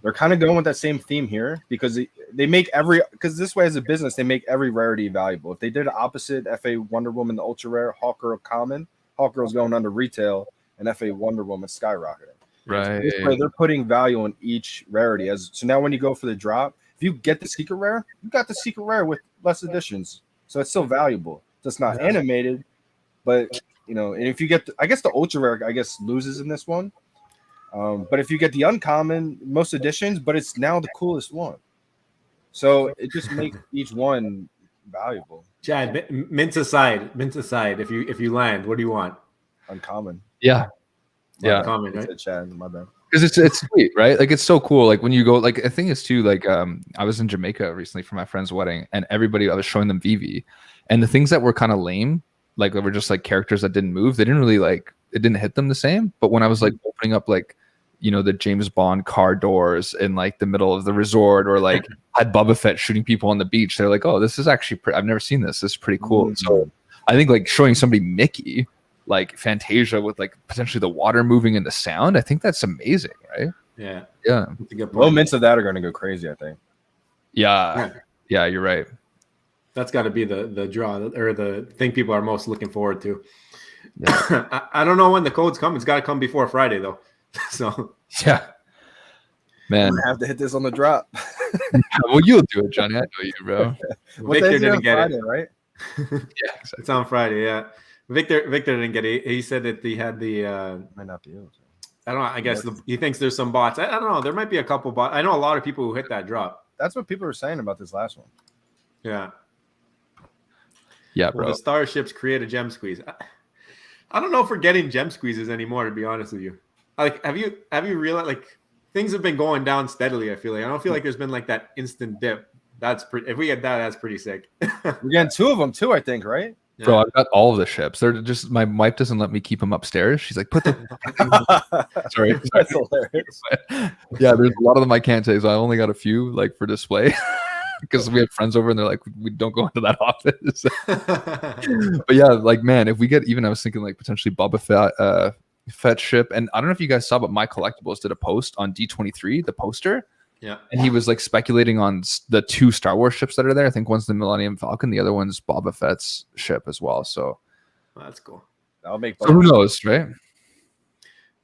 they're kind of going with that same theme here, because they make because this way as a business, they make every rarity valuable. If they did the opposite, FA Wonder Woman, the ultra rare, Hawk Girl common, Hawk Girl's going under retail, and FA Wonder Woman skyrocketing. Right. So this way they're putting value in each rarity. So now when you go for the drop, if you get the secret rare, you got the secret rare with less editions. So it's still valuable. So it's not animated, but and if you get I guess the ultra rare loses in this one. But if you get the uncommon, most editions, but it's now the coolest one. So it just makes each one valuable. Chad, mints aside, if you land, what do you want? Uncommon. Yeah. Uncommon, right? Chad, my bad. Because it's sweet, right? Like it's so cool. Like when you go, like I think it's too. Like I was in Jamaica recently for my friend's wedding, and I was showing them Veve, and the things that were kind of lame, like they were just like characters that didn't move. They didn't really it didn't hit them the same. But when I was like opening up like the James Bond car doors in like the middle of the resort, or like had Boba Fett shooting people on the beach, they're like, oh, this is actually I've never seen this. This is pretty cool. So I think like showing somebody Mickey, like Fantasia with like potentially the water moving and the sound, I think that's amazing, right? Yeah. Low mints of that are going to go crazy, I think. Yeah, you're right. That's got to be the draw, or the thing people are most looking forward to. Yeah. I don't know when the codes come. It's got to come before Friday though. So yeah, man, I have to hit this on the drop. Well, you'll do it, Johnny. I know you, bro. Victor didn't get Friday, it, right? Yeah, exactly. It's on Friday. Yeah, Victor didn't get it. He said that he had the. Might not be able to. I don't know. I guess he thinks there's some bots. I don't know. There might be a couple bots. I know a lot of people who hit that drop. That's what people were saying about this last one. Yeah. Yeah, Well, bro. the starships create a gem squeeze. I don't know if we're getting gem squeezes anymore, to be honest with you. Like, have you realized, like, things have been going down steadily, I feel like. I don't feel like there's been like that instant dip. That's pretty. If we get that, that's pretty sick. We're getting two of them too, I think, right? Yeah. Bro, I've got all of the ships. They're just, my wife doesn't let me keep them upstairs. She's like, put them. Sorry. That's hilarious. Yeah, there's a lot of them I can't say, so I only got a few like for display. Because we have friends over and they're like, we don't go into that office. But yeah, like, man, if we get even, I was thinking like potentially Boba Fett ship. And I don't know if you guys saw, but My Collectibles did a post on D23, the poster. Yeah. And he was like speculating on the two Star Wars ships that are there. I think one's the Millennium Falcon, the other one's Boba Fett's ship as well. So that's cool. That'll make so who knows, right?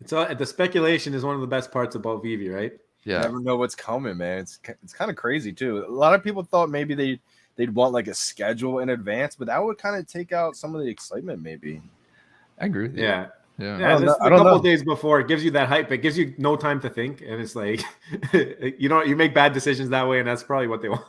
It's the speculation is one of the best parts about Veve, right? You Yeah. never know what's coming, man. It's kind of crazy too. A lot of people thought maybe they'd want like a schedule in advance, but that would kind of take out some of the excitement, maybe. I agree with you. Yeah. Yeah. Yeah, this is I a don't couple know. days before. It gives you that hype. It gives you no time to think, and it's like you make bad decisions that way, and that's probably what they want.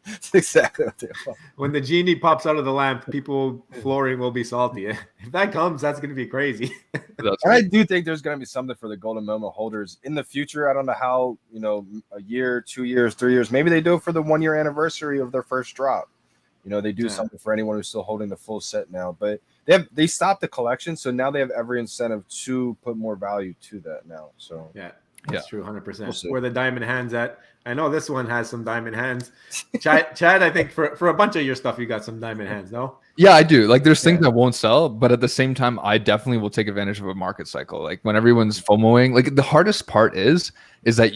That's exactly what they want. When the genie pops out of the lamp, people flooring will be salty. If that comes, that's going to be crazy. That's And I do think there's going to be something for the golden moment holders in the future. I don't know how, a year, 2 years, 3 years. Maybe they do it for the 1 year anniversary of their first drop. They do something for anyone who's still holding the full set now. But they stopped the collection, so now they have every incentive to put more value to that now. So yeah. That's true, 100%. We'll Where the diamond hands at? I know this one has some diamond hands. Chad, I think for a bunch of your stuff, you got some diamond hands, no? Yeah, I do. Like, there's things that won't sell, but at the same time, I definitely will take advantage of a market cycle. Like, when everyone's FOMOing, like, the hardest part is that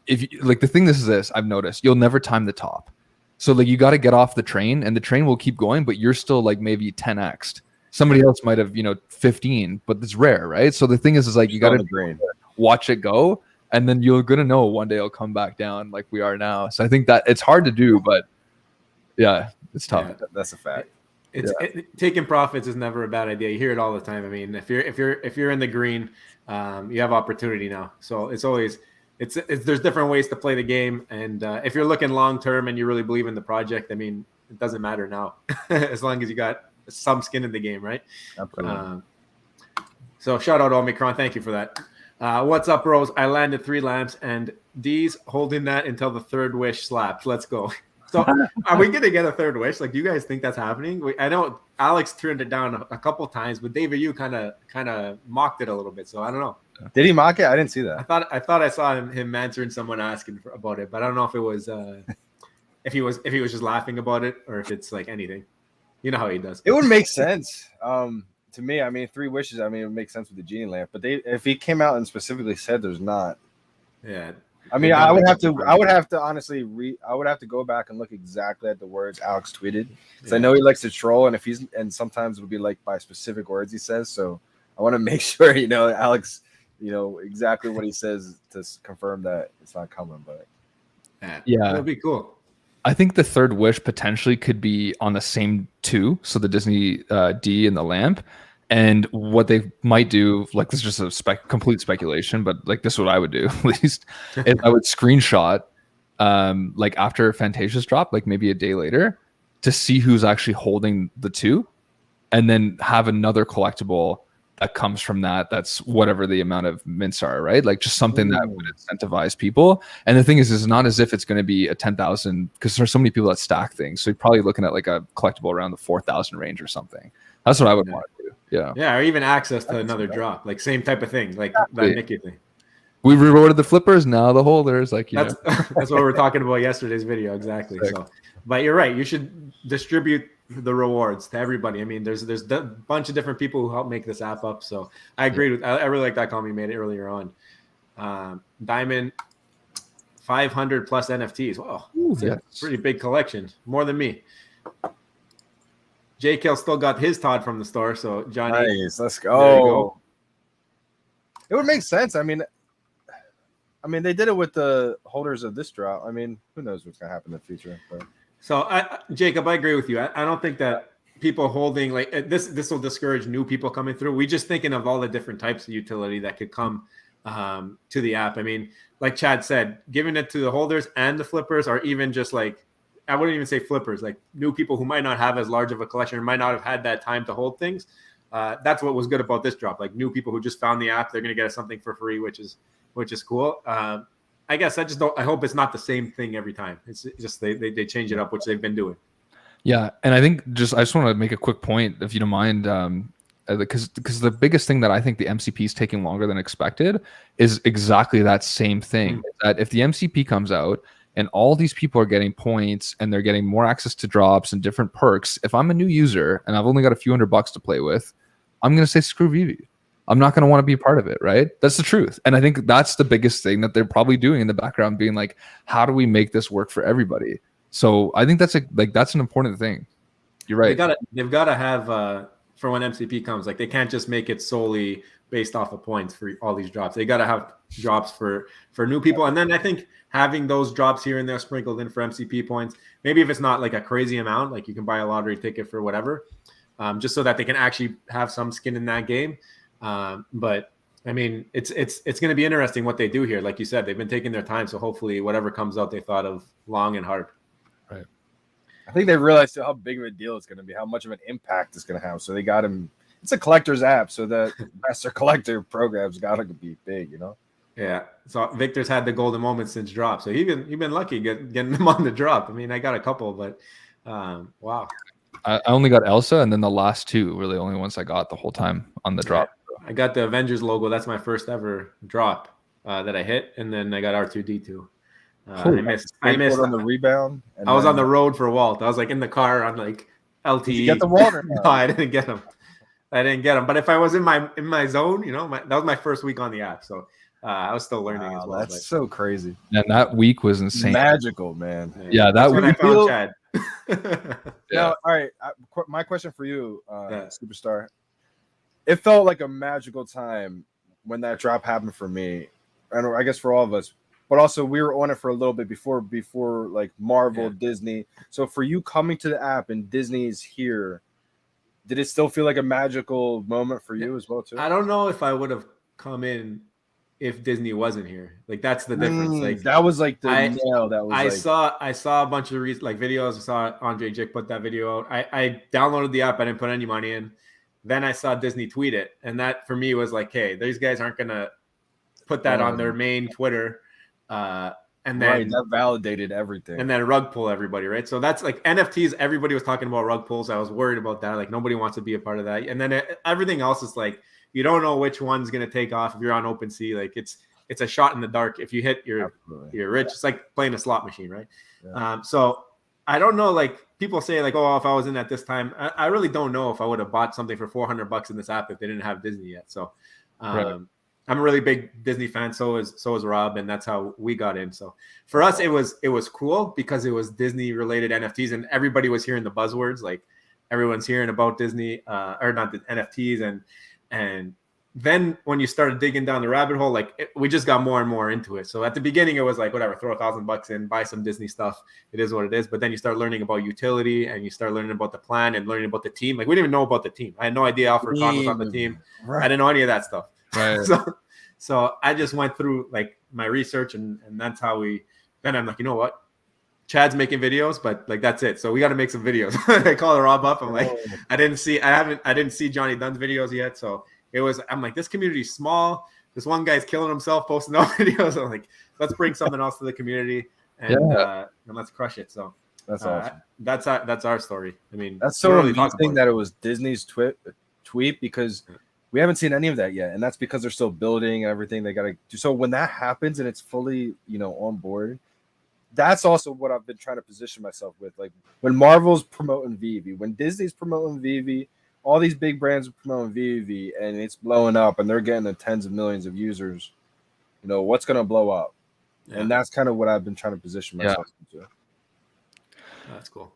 if you, like, the thing is this, I've noticed, you'll never time the top. So, like, you got to get off the train, and the train will keep going, but you're still, like, maybe 10x'd. Somebody else might have, 15, but it's rare, right? So the thing is like, you got to watch it go. And then you're going to know one day it'll come back down like we are now. So I think that it's hard to do, but yeah, it's tough. Yeah, that's a fact. Taking profits is never a bad idea. You hear it all the time. I mean, if you're in the green, you have opportunity now. So it's always, there's different ways to play the game. And if you're looking long-term and you really believe in the project, I mean, it doesn't matter now as long as you got some skin in the game, right? Absolutely. So shout out Omicron. Thank you for that. What's up, bros? I landed 3 lamps and D's holding that until the third wish slaps. Let's go. So are we going to get a third wish? Like, do you guys think that's happening? I know Alex turned it down a couple times, but David, you kind of mocked it a little bit. So I don't know. Did he mock it? I didn't see that. I thought I saw him answering someone asking about it, but I don't know if it was if he was just laughing about it or if it's like anything. You know how he does. It would make sense. To me, I mean, 3 wishes. I mean, it would make sense with the genie lamp. But if he came out and specifically said there's not, yeah. I mean, I would have to honestly I would have to go back and look exactly at the words Alex tweeted because I know he likes to troll, and sometimes it'll be like by specific words he says. So I want to make sure Alex, exactly what he says to confirm that it's not coming. But yeah, that'd be cool. I think the third wish potentially could be on the same 2, so the Disney D and the lamp. And what they might do, like, this is just a complete speculation, but like, this is what I would do at least, is I would screenshot like after Fantasia's drop, like maybe a day later, to see who's actually holding the 2, and then have another collectible that comes from that. That's whatever the amount of mints are, right? Like, just something that would incentivize people. And the thing is, it's not as if it's going to be a 10,000 because there's so many people that stack things. So you're probably looking at like a collectible around the 4,000 range or something. That's what I would want to do. Yeah. Yeah. Or even access to another drop, like same type of thing, like that Mickey thing. We rewarded the flippers, now the holders. Like, that's what we were talking about yesterday's video. Exactly. Sick. So, but you're right. You should distribute the rewards to everybody. I mean, there's a bunch of different people who help make this app up. So I agreed with. I really like that comment you made earlier on. Diamond 500 plus NFTs. Wow, that's a pretty big collection. More than me. JKL still got his Todd from the store. So Johnny, nice. Let's go. It would make sense. I mean, they did it with the holders of this drop. I mean, who knows what's gonna happen in the future? But. So, Jacob, I agree with you. I don't think that people holding like this will discourage new people coming through. We just thinking of all the different types of utility that could come to the app. I mean, like Chad said, giving it to the holders and the flippers, or even just like, I wouldn't even say flippers, like new people who might not have as large of a collection or might not have had that time to hold things. That's what was good about this drop. Like, new people who just found the app, they're going to get something for free, which is cool. I guess I hope it's not the same thing every time. It's just they change it up, which they've been doing. Yeah. And I think I just want to make a quick point, if you don't mind, because the biggest thing that I think the MCP is taking longer than expected is exactly that same thing. That if the MCP comes out and all these people are getting points and they're getting more access to drops and different perks, if I'm a new user and I've only got a few $100 to play with, I'm going to say screw Veve. I'm not going to want to be a part of it, right? That's the truth. And I think that's the biggest thing that they're probably doing in the background, being like, how do we make this work for everybody? So I think that's an important thing. You're right. They've got to have for when MCP comes, like, they can't just make it solely based off of points for all these drops. They got to have drops for new people. And then I think having those drops here and there sprinkled in for MCP points, maybe if it's not like a crazy amount, like you can buy a lottery ticket for whatever, just so that they can actually have some skin in that game. But I mean, it's going to be interesting what they do here. Like you said, they've been taking their time. So hopefully whatever comes out, they thought of long and hard. Right. I think they realized how big of a deal it's going to be, how much of an impact it's going to have. So they got him. It's a collector's app, so the master collector program's got to be big, you know. Yeah. So Victor's had the golden moment since drop, so he been lucky getting them on the drop. I mean, I got a couple, but wow. I only got Elsa, and then the last two were the only ones I got the whole time on the drop. I got the Avengers logo. That's my first ever drop that I hit, and then I got R2D2. I missed on the rebound. I was on the road for Walt. I was like in the car on like LTE. Did you get the Walter? No, I didn't get him. But if I was in my zone, you know, that was my first week on the app, so I was still learning as well. That's so crazy. And that week was insane. Magical, man. Yeah, that when week. I found Chad. Now, all right. My question for you, Superstar. It felt like a magical time when that drop happened for me, and I guess for all of us. But also, we were on it for a little bit before like Marvel, Disney. So for you coming to the app and Disney's here, did it still feel like a magical moment for you as well too? I don't know if I would have come in if Disney wasn't here. Like that's the difference. Like that was like the nail. That was I saw a bunch of videos. I saw Andre Jick put that video out. I downloaded the app. I didn't put any money in. Then I saw Disney tweet it, and that for me was like, hey, these guys aren't gonna put that on their main Twitter. And then that validated everything, and then rug pull everybody, right? So that's like NFTs. Everybody was talking about rug pulls. I was worried about that. Like nobody wants to be a part of that. And then everything else is like you don't know which one's gonna take off if you're on OpenSea. Like it's a shot in the dark. If you hit, you're rich. It's like playing a slot machine, right? Yeah. So I don't know. Like people say, like, oh, if I was in at this time, I really don't know if I would have bought something for $400 in this app if they didn't have Disney yet. So. I'm a really big Disney fan. So is Rob, and that's how we got in. So for us, it was cool because it was Disney related NFTs, and everybody was hearing the buzzwords. Like everyone's hearing about Disney, or not the NFTs, and then when you started digging down the rabbit hole, like we just got more and more into it. So at the beginning, it was like whatever, throw $1,000 in, buy some Disney stuff. It is what it is. But then you start learning about utility, and you start learning about the plan and learning about the team. Like we didn't even know about the team. I had no idea Alfred Kahn was on the team. Right. I didn't know any of that stuff. Right. So I just went through like my research, and that's how then I'm like, you know what? Chad's making videos, but like that's it. So we got to make some videos. I called Rob up. I'm like, I didn't see Johnny Dunn's videos yet. So I'm like, this community's small. This one guy's killing himself posting no videos. I'm like, let's bring something else to the community and let's crush it. So that's awesome. That's our story. I mean, that's so amazing that it was Disney's tweet because we haven't seen any of that yet, and that's because they're still building and everything they got to do. So when that happens and it's fully, on board, that's also what I've been trying to position myself with. Like when Marvel's promoting Veve, when Disney's promoting Veve, all these big brands are promoting Veve, and it's blowing up, and they're getting the tens of millions of users. What's going to blow up, and that's kind of what I've been trying to position myself into. That's cool.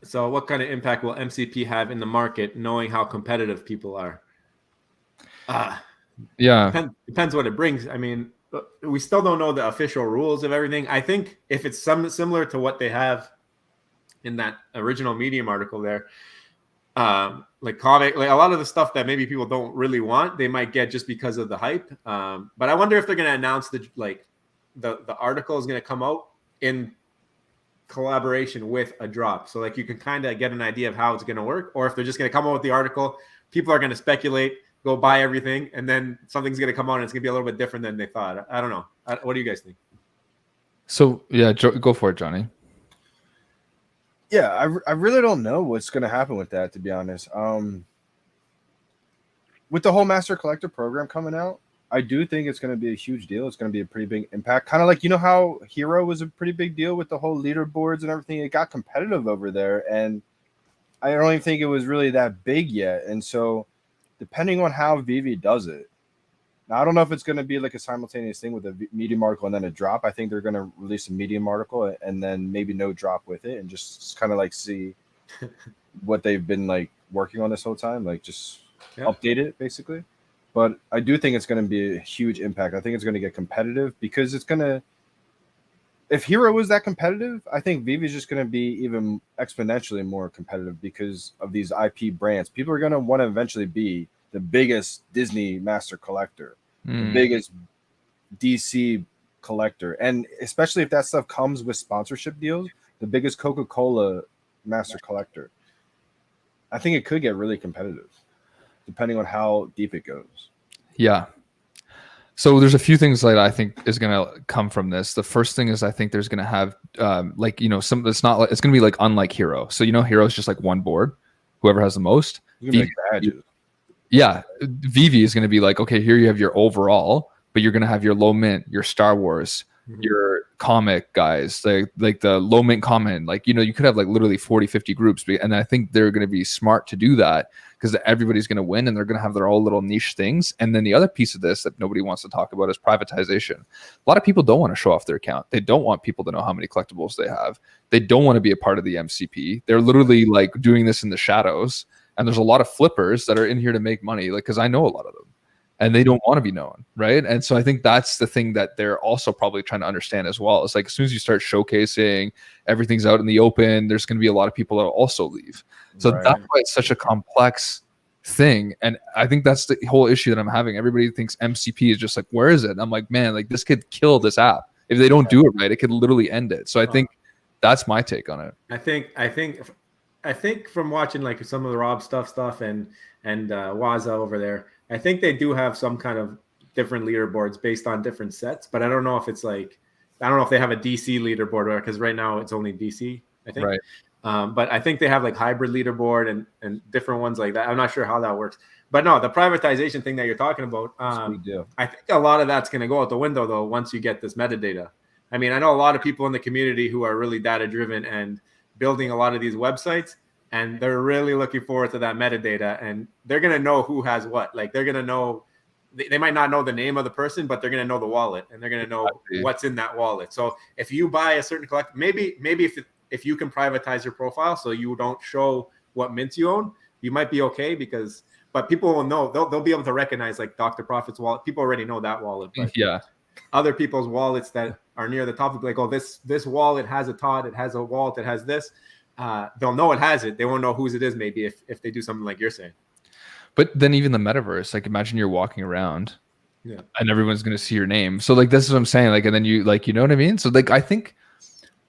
So, what kind of impact will MCP have in the market, knowing how competitive people are? Depends what it brings. I mean, we still don't know the official rules of everything. I think if it's similar to what they have in that original Medium article there, like comic, like a lot of the stuff that maybe people don't really want, they might get just because of the hype. But I wonder if they're going to announce the article is going to come out in collaboration with a drop. So like you can kind of get an idea of how it's going to work, or if they're just going to come out with the article, people are going to speculate, go buy everything, and then something's going to come on and it's going to be a little bit different than they thought. I don't know. What do you guys think? So yeah, go for it, Johnny. Yeah, I really don't know what's going to happen with that, to be honest. With the whole Master Collector program coming out, I do think it's going to be a huge deal. It's going to be a pretty big impact. Kind of like, how Hero was a pretty big deal with the whole leaderboards and everything. It got competitive over there, and I don't even think it was really that big yet. And so depending on how Veve does it, now I don't know if it's going to be like a simultaneous thing with a Medium article and then a drop. I think they're going to release a Medium article and then maybe no drop with it, and just kind of like see what they've been like working on this whole time, like just update it basically. But I do think it's going to be a huge impact. I think it's going to get competitive because it's going to, if Hero is that competitive, I think Veve is just going to be even exponentially more competitive because of these IP brands. People are going to want to eventually be the biggest Disney master collector, the biggest DC collector. And especially if that stuff comes with sponsorship deals, the biggest Coca-Cola master collector. I think it could get really competitive, depending on how deep it goes. Yeah. So there's a few things that I think is going to come from this. The first thing is I think there's going to have like, you know, some, it's not like, it's going to be like unlike Hero. So, you know, Hero is just like one board, whoever has the most. It's gonna be like badges. Yeah. Veve is going to be like, okay, here you have your overall, but you're going to have your low mint, your Star Wars, your comic guys, like the low mint common, like, you know, you could have like literally 40, 50 groups. And I think they're going to be smart to do that because everybody's going to win and they're going to have their own little niche things. And then the other piece of this that nobody wants to talk about is privatization. A lot of people don't want to show off their account. They don't want people to know how many collectibles they have. They don't want to be a part of the MCP. They're literally like doing this in the shadows. And there's a lot of flippers that are in here to make money, like, because I know a lot of them. And they don't want to be known, right? And so I think that's the thing that they're also probably trying to understand as well. It's like as soon as you start showcasing, everything's out in the open, there's going to be a lot of people that will also leave. So that's why it's such a complex thing. And I think that's the whole issue that I'm having. Everybody thinks MCP is just like, where is it? And I'm like, man, like this could kill this app. If they don't do it right, it could literally end it. So I think that's my take on it. I think from watching like some of the Rob stuff and Waza over there, I think they do have some kind of different leaderboards based on different sets, but I don't know if it's like, I don't know if they have a DC leaderboard because right now it's only DC, I think. Right. But I think they have like hybrid leaderboard and different ones like that. I'm not sure how that works, but no, the privatization thing that you're talking about, I think a lot of that's going to go out the window though once you get this metadata. I mean, I know a lot of people in the community who are really data driven and building a lot of these websites, and they're really looking forward to that metadata, and they're going to know who has what. Like they're going to know, they might not know the name of the person, but they're going to know the wallet and they're going to know what's in that wallet. So if you buy a certain collectible, maybe if you can privatize your profile so you don't show what mints you own, you might be okay but people will know, they'll be able to recognize like Dr. Profit's wallet. People already know that wallet. But other people's wallets that are near the top, like, oh, this wallet has a Todd, it has a wallet that has this. They'll know it has it. They won't know whose it is maybe if they do something like you're saying. But then even the metaverse, like imagine you're walking around and everyone's going to see your name. So like, this is what I'm saying. Like, and then you like, you know what I mean? So like, I think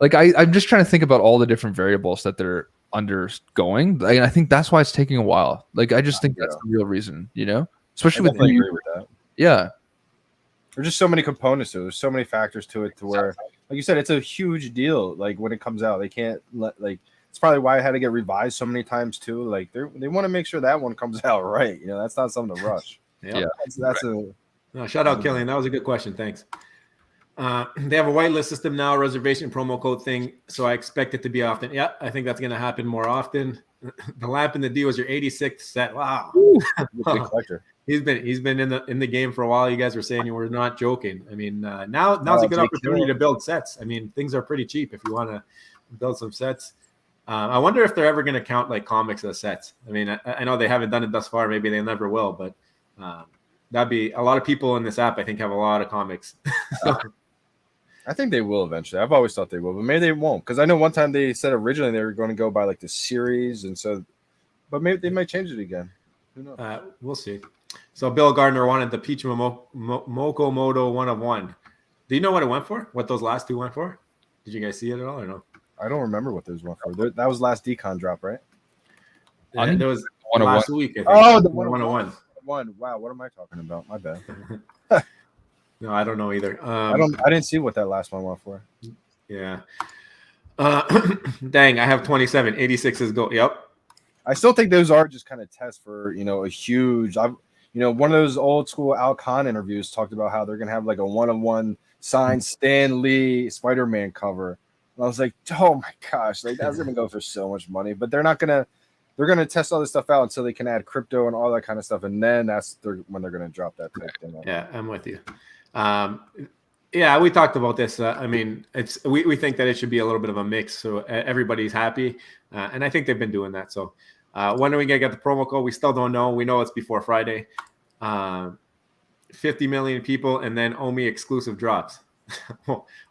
like, I'm just trying to think about all the different variables that they're undergoing. Like, I think that's why it's taking a while. Like, I just think that's the real reason, you know, especially with agree with that. Yeah. There's just so many components to it. There's so many factors to it to where, like you said, it's a huge deal. Like when it comes out, they can't let, like, it's probably why I had to get revised so many times too. Like they want to make sure that one comes out right. You know, that's not something to rush. That's no, shout out Killian. That was a good question. Thanks. They have a whitelist system now, reservation promo code thing. So I expect it to be often. Yeah, I think that's going to happen more often. The lamp in the D was your 86th set. Wow. Big collector. He's been in the game for a while. You guys were saying you were not joking. I mean, now's a good opportunity to build sets. I mean, things are pretty cheap if you want to build some sets. I wonder if they're ever going to count like comics as sets. I mean, I know they haven't done it thus far. Maybe they never will, but that'd be a lot of people in this app. I think have a lot of comics. I think they will eventually. I've always thought they will, but maybe they won't. Because I know one time they said originally they were going to go by like the series, and so, but maybe they might change it again. Who knows? We'll see. So Bill Gardner wanted the Peach Mokomoto 1 of 1. Do you know what it went for? What those last two went for? Did you guys see it at all or no? I don't remember what those went for. That was last decon drop, right? There was last week. I think. Oh, the 101. Wow, what am I talking about? My bad. No, I don't know either. I didn't see what that last one went for. Yeah. Dang, I have 27. 86 is go. Yep. I still think those are just kind of tests for, you know, a huge. One of those old school Al Khan interviews talked about how they're gonna have like a 1-of-1 signed Stan Lee Spider-Man cover. And I was like, oh my gosh, like that's gonna go for so much money. But they're gonna test all this stuff out until they can add crypto and all that kind of stuff, and then when they're gonna drop that thing. Yeah, I'm with you. Yeah, we talked about this. I mean, we think that it should be a little bit of a mix, so everybody's happy, and I think they've been doing that. So when are we gonna get the promo code? We still don't know. We know it's before Friday. 50 million people, and then OMI exclusive drops.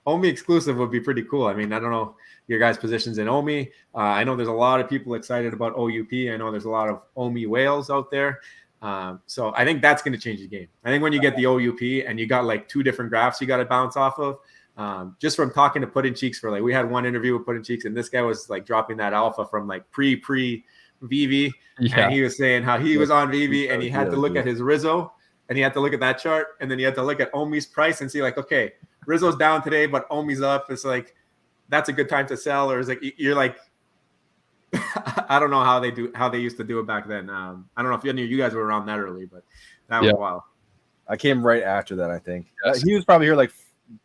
OMI exclusive would be pretty cool. I mean, I don't know your guys' positions in OMI. I know there's a lot of people excited about OUP. I know there's a lot of OMI whales out there. So I think that's going to change the game. I think when you get the OUP and you got like two different graphs you got to bounce off of, just from talking to Puddin' Cheeks for like, we had one interview with Puddin' Cheeks, and this guy was like dropping that alpha from like pre Veve, and he was saying how he was on Veve and he had to look at his Rizzo, and he had to look at that chart, and then he had to look at Omi's price and see like, okay, Rizzo's down today, but Omi's up. It's like, that's a good time to sell, or is like you're like, I don't know how they used to do it back then. I don't know if any of you guys were around that early, but that was wild. I came right after that, I think. He was probably here like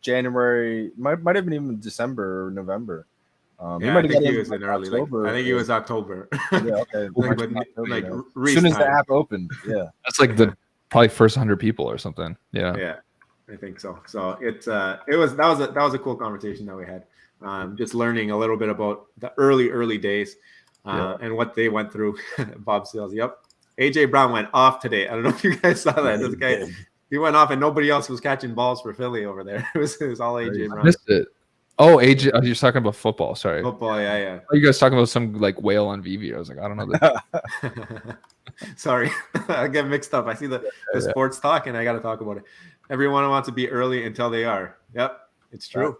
January, might have been even December or November. I think he was in early. October, I think he was October. Yeah, okay. Like as soon as the app opened, that's like the probably first 100 people or something. Yeah, I think so. So that was a cool conversation that we had. Just learning a little bit about the early days and what they went through. Bob Sales, yep. AJ Brown went off today. I don't know if you guys saw that. This guy, he went off and nobody else was catching balls for Philly over there. It was all AJ Brown. I missed it. Oh, AJ, you're talking about football. Sorry. Football, yeah. Are you guys talking about some like whale on Veve? I was like, I don't know. That. Sorry, I get mixed up. I see the sports talk and I got to talk about it. Everyone wants to be early until they are. Yep, it's true.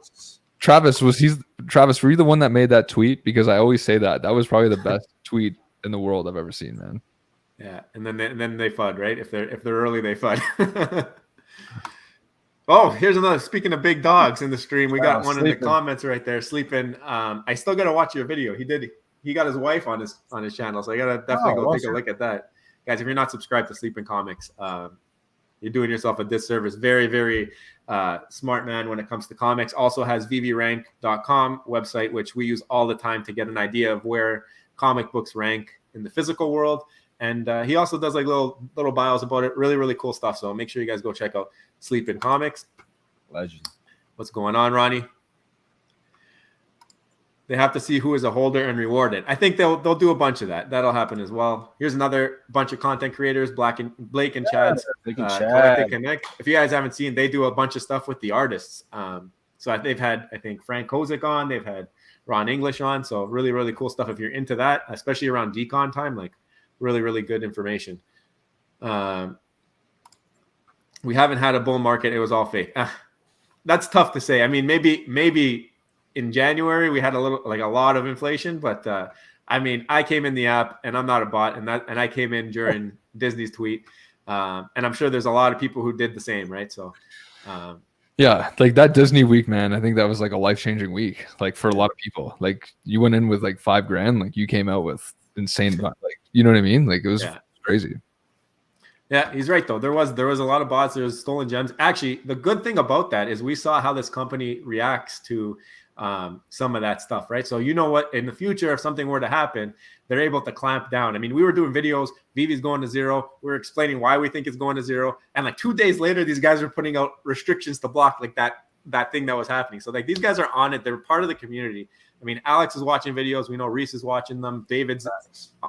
Travis, were you the one that made that tweet? Because I always say that was probably the best tweet in the world I've ever seen, man. Yeah, and then they FUD, right? If they're early, they FUD. Oh, here's another. Speaking of big dogs in the stream, we got one in the comments right there. Sleeping. I still gotta watch your video. He got his wife on his channel, so I gotta definitely go take a look at that, guys. If you're not subscribed to Sleeping Comics, you're doing yourself a disservice. Very, very smart man when it comes to comics. Also has VVrank.com website, which we use all the time to get an idea of where comic books rank in the physical world. And he also does like little bios about it. Really, really cool stuff. So make sure you guys go check out Sleeping Comics. Legend. What's going on, Ronnie? They have to see who is a holder and rewarded. I think they'll do a bunch of that. That'll happen as well. Here's another bunch of content creators, Blake and Chad. Collected Connect. If you guys haven't seen, they do a bunch of stuff with the artists. So they've had, I think, Frank Kozik on. They've had Ron English on. So really, really cool stuff. If you're into that, especially around decon time, like really, really good information. We haven't had a bull market. It was all fake. That's tough to say. I mean, maybe in January we had a lot of inflation, but I mean, I came in the app and I'm not a bot, and I came in during Disney's tweet, and I'm sure there's a lot of people who did the same, right? So, yeah, like that Disney week, man. I think that was like a life-changing week, like for a lot of people. Like you went in with like $5,000, like you came out with insane, like you know what I mean? Like it was crazy. Yeah, he's right though. There was a lot of bots. There's stolen gems. Actually, the good thing about that is we saw how this company reacts to some of that stuff, right? So you know what, in the future, if something were to happen, they're able to clamp down. I mean, we were doing videos, Veve's going to zero. We were explaining why we think it's going to zero. And like 2 days later, these guys are putting out restrictions to block like that thing that was happening. So like these guys are on it. They're part of the community. I mean, Alex is watching videos. We know Reese is watching them. David's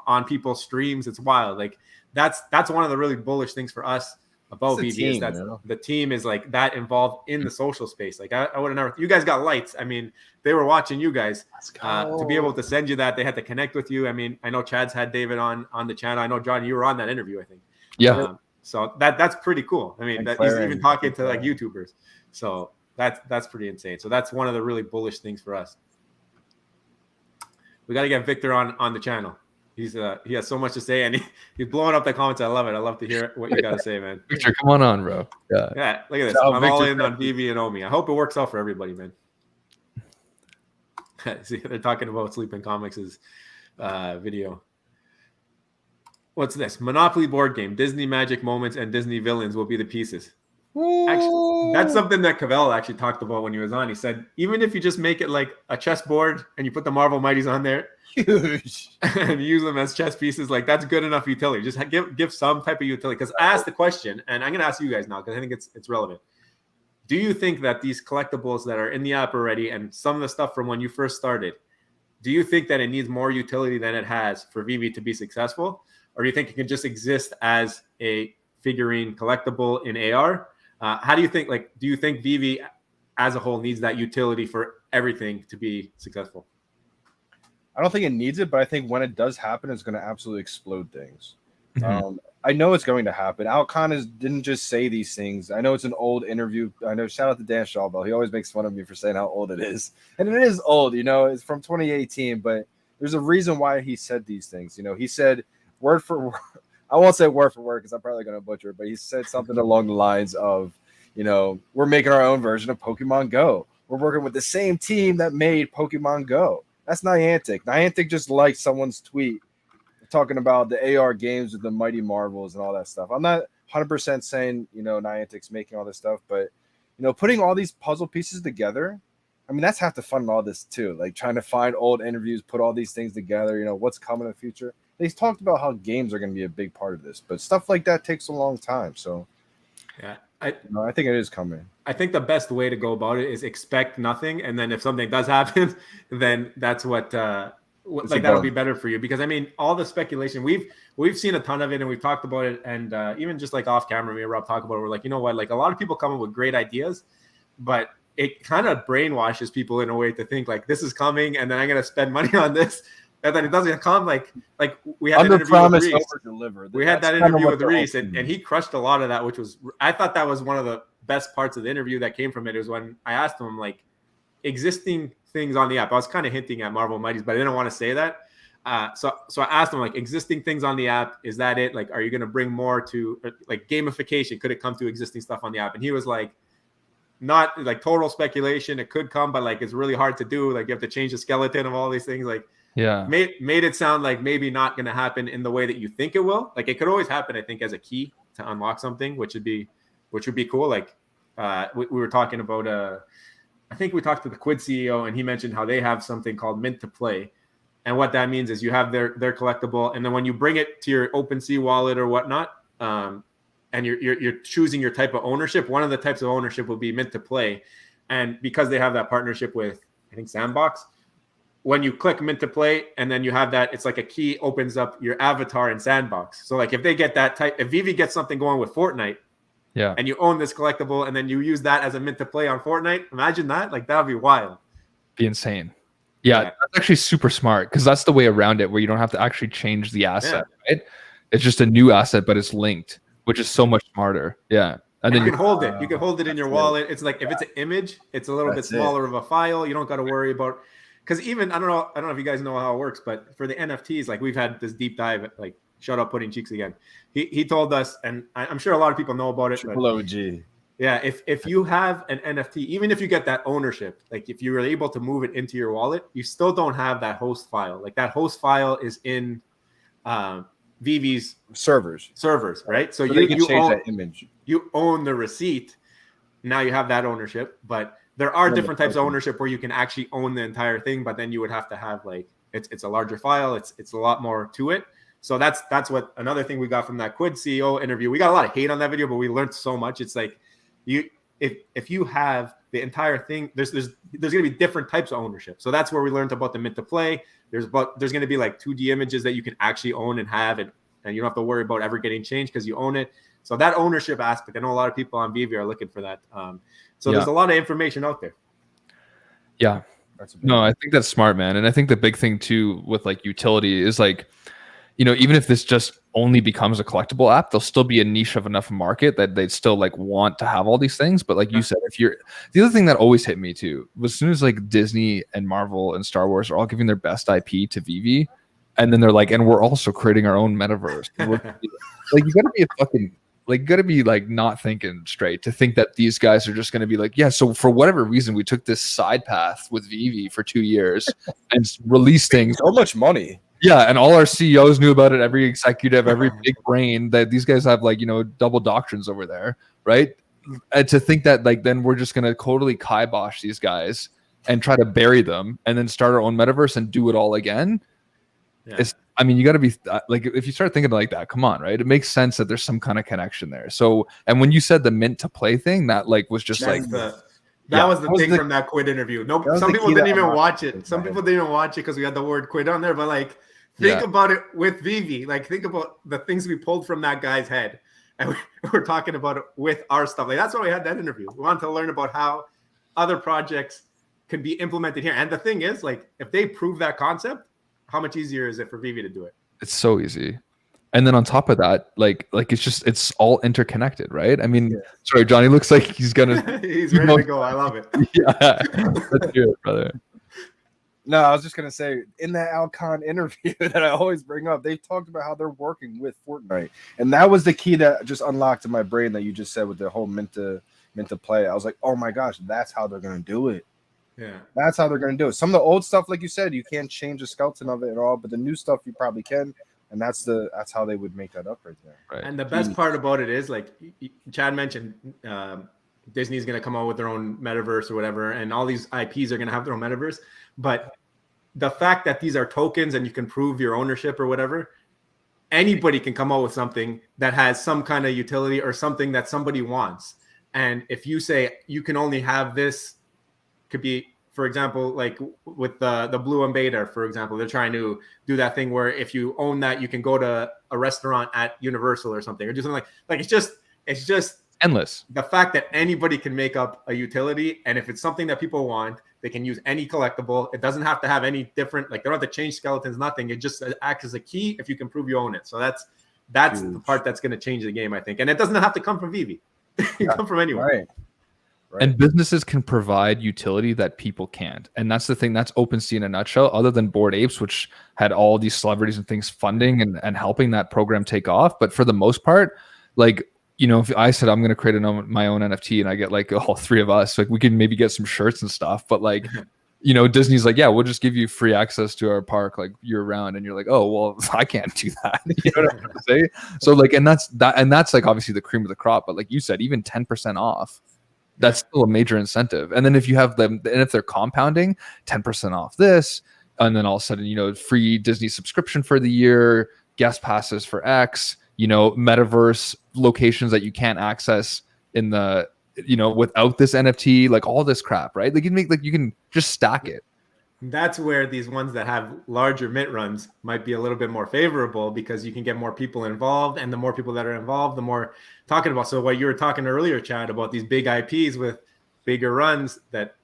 on people's streams. It's wild. Like that's one of the really bullish things for us about Veve is that the team is like that involved in the social space. Like I would have never. You guys got lights. I mean, they were watching you guys to be able to send you that. They had to connect with you. I mean, I know Chad's had David on the channel. I know John, you were on that interview, I think. Yeah. So that's pretty cool. I mean, that he's even talking to like YouTubers. So that's pretty insane. So that's one of the really bullish things for us. We got to get Victor on the channel. He has so much to say, and he's blowing up the comments. I love it. I love to hear what you got to say, man. Victor, come on, bro. Yeah. Look at this. I'm all in on Veve and Omi. I hope it works out for everybody, man. See, they're talking about Sleeping Comics' video. What's this? Monopoly board game. Disney magic moments and Disney villains will be the pieces. Actually, that's something that Cavell actually talked about when he was on. He said, even if you just make it like a chessboard and you put the Marvel Mighties on there, huge, and use them as chess pieces, like that's good enough utility. Just give some type of utility. Because I asked the question, and I'm going to ask you guys now because I think it's relevant. Do you think that these collectibles that are in the app already and some of the stuff from when you first started, do you think that it needs more utility than it has for Veve to be successful? Or do you think it can just exist as a figurine collectible in AR? How do you think, do you think Veve as a whole needs that utility for everything to be successful? I don't think it needs it, but I think when it does happen, it's going to absolutely explode things. Mm-hmm. I know it's going to happen. Al Khan didn't just say these things. I know it's an old interview. I know. Shout out to Dan Schawbel. He always makes fun of me for saying how old it is, and it is old. It's from 2018, but there's a reason why he said these things. He said word for word. I won't say word for word because I'm probably going to butcher it, but he said something along the lines of, we're making our own version of Pokemon Go. We're working with the same team that made Pokemon Go. That's Niantic. Niantic just liked someone's tweet talking about the AR games with the Mighty Marvels and all that stuff. I'm not 100% saying, Niantic's making all this stuff, but, putting all these puzzle pieces together, I mean, that's half the fun in all this too. Like trying to find old interviews, put all these things together, what's coming in the future. They talked about how games are going to be a big part of this, but stuff like that takes a long time. So, yeah, I think it is coming. I think the best way to go about it is expect nothing, and then if something does happen, then that's that'll be better for you. Because I mean, all the speculation we've seen a ton of it, and we've talked about it, and even just like off camera, me and Rob talk about it. We're like, you know what? Like a lot of people come up with great ideas, but it kind of brainwashes people in a way to think like this is coming, and then I'm gonna spend money on this. And then it doesn't come like we had under an interview promise, with Reese. over deliver. We had that interview with Reese, and he crushed a lot of that, which was I thought that was one of the best parts of the interview that came from it. Is when I asked him like existing things on the app. I was kind of hinting at Marvel Mighties, but I didn't want to say that. So I asked him like existing things on the app. Is that it? Like, are you going to bring more to like gamification? Could it come to existing stuff on the app? And he was like, not like total speculation. It could come, but like it's really hard to do. Like you have to change the skeleton of all these things. Like. Yeah, made it sound like maybe not going to happen in the way that you think it will. Like it could always happen, I think, as a key to unlock something, which would be cool. Like we were talking about, I think we talked to the Quid CEO, and he mentioned how they have something called Mint to Play, and what that means is you have their collectible, and then when you bring it to your OpenSea wallet or whatnot, and you're choosing your type of ownership. One of the types of ownership will be Mint to Play, and because they have that partnership with I think Sandbox. When you click Mint to Play and then you have that, it's like a key opens up your avatar in Sandbox. So like if they get that type, if Veve gets something going with Fortnite, and you own this collectible and then you use that as a Mint to Play on Fortnite, imagine that. Like that would be wild. Be insane. Yeah, that's actually super smart because that's the way around it where you don't have to actually change the asset, right? It's just a new asset, but it's linked, which is so much smarter. Yeah. And then you can hold it. You can hold it in your wallet. It's like if it's an image, it's a little bit smaller of a file. You don't got to worry about. Because even I don't know if you guys know how it works, but for the NFTs, like we've had this deep dive. Like, shut up, putting cheeks again. He told us, and I'm sure a lot of people know about it. Triple OG. Yeah, if you have an NFT, even if you get that ownership, like if you were able to move it into your wallet, you still don't have that host file. Like that host file is in Veve's servers, right? So you own that image. You own the receipt. Now you have that ownership, but there are different types of ownership where you can actually own the entire thing, but then you would have to have like it's a larger file. It's a lot more to it. So that's what another thing we got from that Quid CEO interview. We got a lot of hate on that video, but we learned so much. It's like if you have the entire thing, there's going to be different types of ownership. So that's where we learned about the Mint to Play. There's going to be like 2D images that you can actually own and have, and you don't have to worry about ever getting changed because you own it. So that ownership aspect, I know a lot of people on Veve are looking for that. There's a lot of information out there. Yeah. No, I think that's smart, man. And I think the big thing too with like utility is like, even if this just only becomes a collectible app, there'll still be a niche of enough market that they'd still like want to have all these things. But like you said, the other thing that always hit me too was as soon as like Disney and Marvel and Star Wars are all giving their best IP to Veve, and then they're like, and we're also creating our own metaverse. Like you gotta be a fucking not thinking straight to think that these guys are just going to be like, yeah, so for whatever reason, we took this side path with Veve for 2 years and released things. So much money. Yeah. And all our CEOs knew about it. Every executive, every big brain that these guys have like, double doctrines over there. Right. And to think that like, then we're just going to totally kibosh these guys and try to bury them and then start our own metaverse and do it all again. Yeah. You got to be like, if you start thinking like that, come on, right? It makes sense that there's some kind of connection there. So, and when you said the Mint to Play thing, that like was just that was the thing from that Quid interview. No, some people didn't even watch it. Some people didn't even watch it because we had the word Quid on there. But like, think about it with Veve. Like, think about the things we pulled from that guy's head, and we're talking about it with our stuff. Like, that's why we had that interview. We wanted to learn about how other projects can be implemented here. And the thing is, like, if they prove that concept, how much easier is it for Veve to do it? It's so easy. And then on top of that, like it's all interconnected, right? I mean, sorry, Johnny looks like he's gonna he's ready to go. I love it. Yeah, let's do it, brother. No, I was just gonna say in that Alcon interview that I always bring up, they talked about how they're working with Fortnite, and that was the key that just unlocked in my brain that you just said with the whole mint to play. I was like, oh my gosh, that's how they're gonna do it. Yeah, that's how they're gonna do it. Some of the old stuff, like you said, you can't change the skeleton of it at all, but the new stuff you probably can, and that's how they would make that up right there. Right. And the best part about it is, like Chad mentioned, Disney's gonna come out with their own metaverse or whatever, and all these IPs are gonna have their own metaverse. But the fact that these are tokens and you can prove your ownership or whatever, anybody can come out with something that has some kind of utility or something that somebody wants. And if you say you can only have this, could be, for example, like with the Blue and Beta, for example, they're trying to do that thing where if you own that, you can go to a restaurant at Universal or something, or do something like it's just endless. The fact that anybody can make up a utility, and if it's something that people want, they can use any collectible. It doesn't have to have any different, like they don't have to change skeletons, nothing. It just acts as a key if you can prove you own it. So that's the part that's going to change the game, I think. And it doesn't have to come from Veve. It can come from anywhere. Right. And businesses can provide utility that people can't. And that's the thing. That's OpenSea in a nutshell, other than Bored Apes, which had all these celebrities and things funding and helping that program take off. But for the most part, like, you know, if I said I'm going to create my own NFT and I get like all three of us, like we can maybe get some shirts and stuff. But like, you know, Disney's like, yeah, we'll just give you free access to our park like year round. And you're like, oh, well, I can't do that. You know what I'm trying to say? So like, and that's like obviously the cream of the crop. But like you said, even 10% off, that's still a major incentive. And then if you have them, and if they're compounding 10% off this, and then all of a sudden, you know, free Disney subscription for the year, guest passes for X, you know, metaverse locations that you can't access in the, you know, without this NFT, like all this crap, right? Like you can just stack it. That's where these ones that have larger mint runs might be a little bit more favorable, because you can get more people involved, and the more people that are involved, the more talking about. So what you were talking earlier, Chad, about these big IPs with bigger runs, that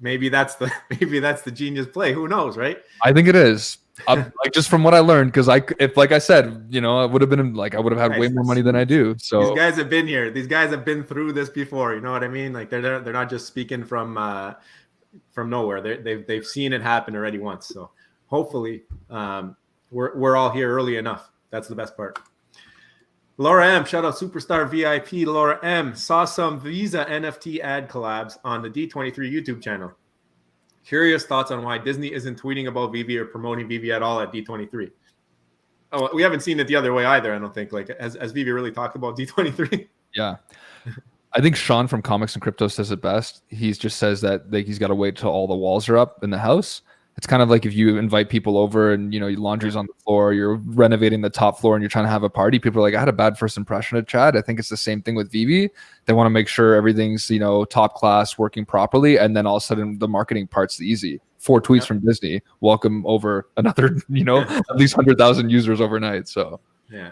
maybe that's the genius play. Who knows, right? I think it is. Like just from what I learned, because if like I said, you know, I would have had way more money than I do. So these guys have been here. These guys have been through this before. You know what I mean? Like they're not just speaking from nowhere. They've seen it happen already once. So hopefully we're all here early enough. That's the best part. Laura M, shout out Superstar VIP. Laura M saw some Visa NFT ad collabs on the D23 YouTube channel. Curious thoughts on why Disney isn't tweeting about Veve or promoting Veve at all at D23. Oh, we haven't seen it the other way either, I don't think. Like, has Veve really talked about D23? Yeah. I think Sean from Comics and Crypto says it best. He just says that like, he's got to wait till all the walls are up in the house. It's kind of like if you invite people over and, you know, your laundry's on the floor, you're renovating the top floor and you're trying to have a party. People are like, I had a bad first impression of Chad. I think it's the same thing with Veve. They want to make sure everything's, you know, top class, working properly. And then all of a sudden the marketing part's easy. 4 tweets from Disney. Welcome over another, you know, at least 100,000 users overnight. So, yeah.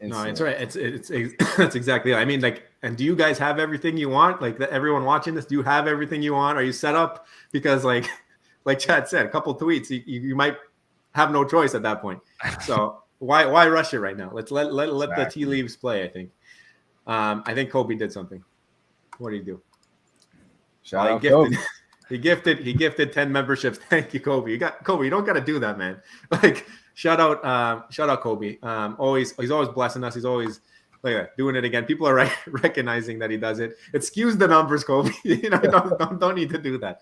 No, it's right. It's that's exactly it. I mean, like, and do you guys have everything you want? Like, everyone watching this, do you have everything you want? Are you set up? Because like Chad said, a couple tweets, you might have no choice at that point. So why rush it right now? Let's let the tea leaves play. I think Kobe did something. What did he do? Shout out Kobe. He gifted 10 memberships. Thank you, Kobe. Kobe. You don't got to do that, man. Like, shout out Kobe. He's always blessing us. He's always like doing it again. People are recognizing that he does it. It skews the numbers, Kobe. You know, don't need to do that.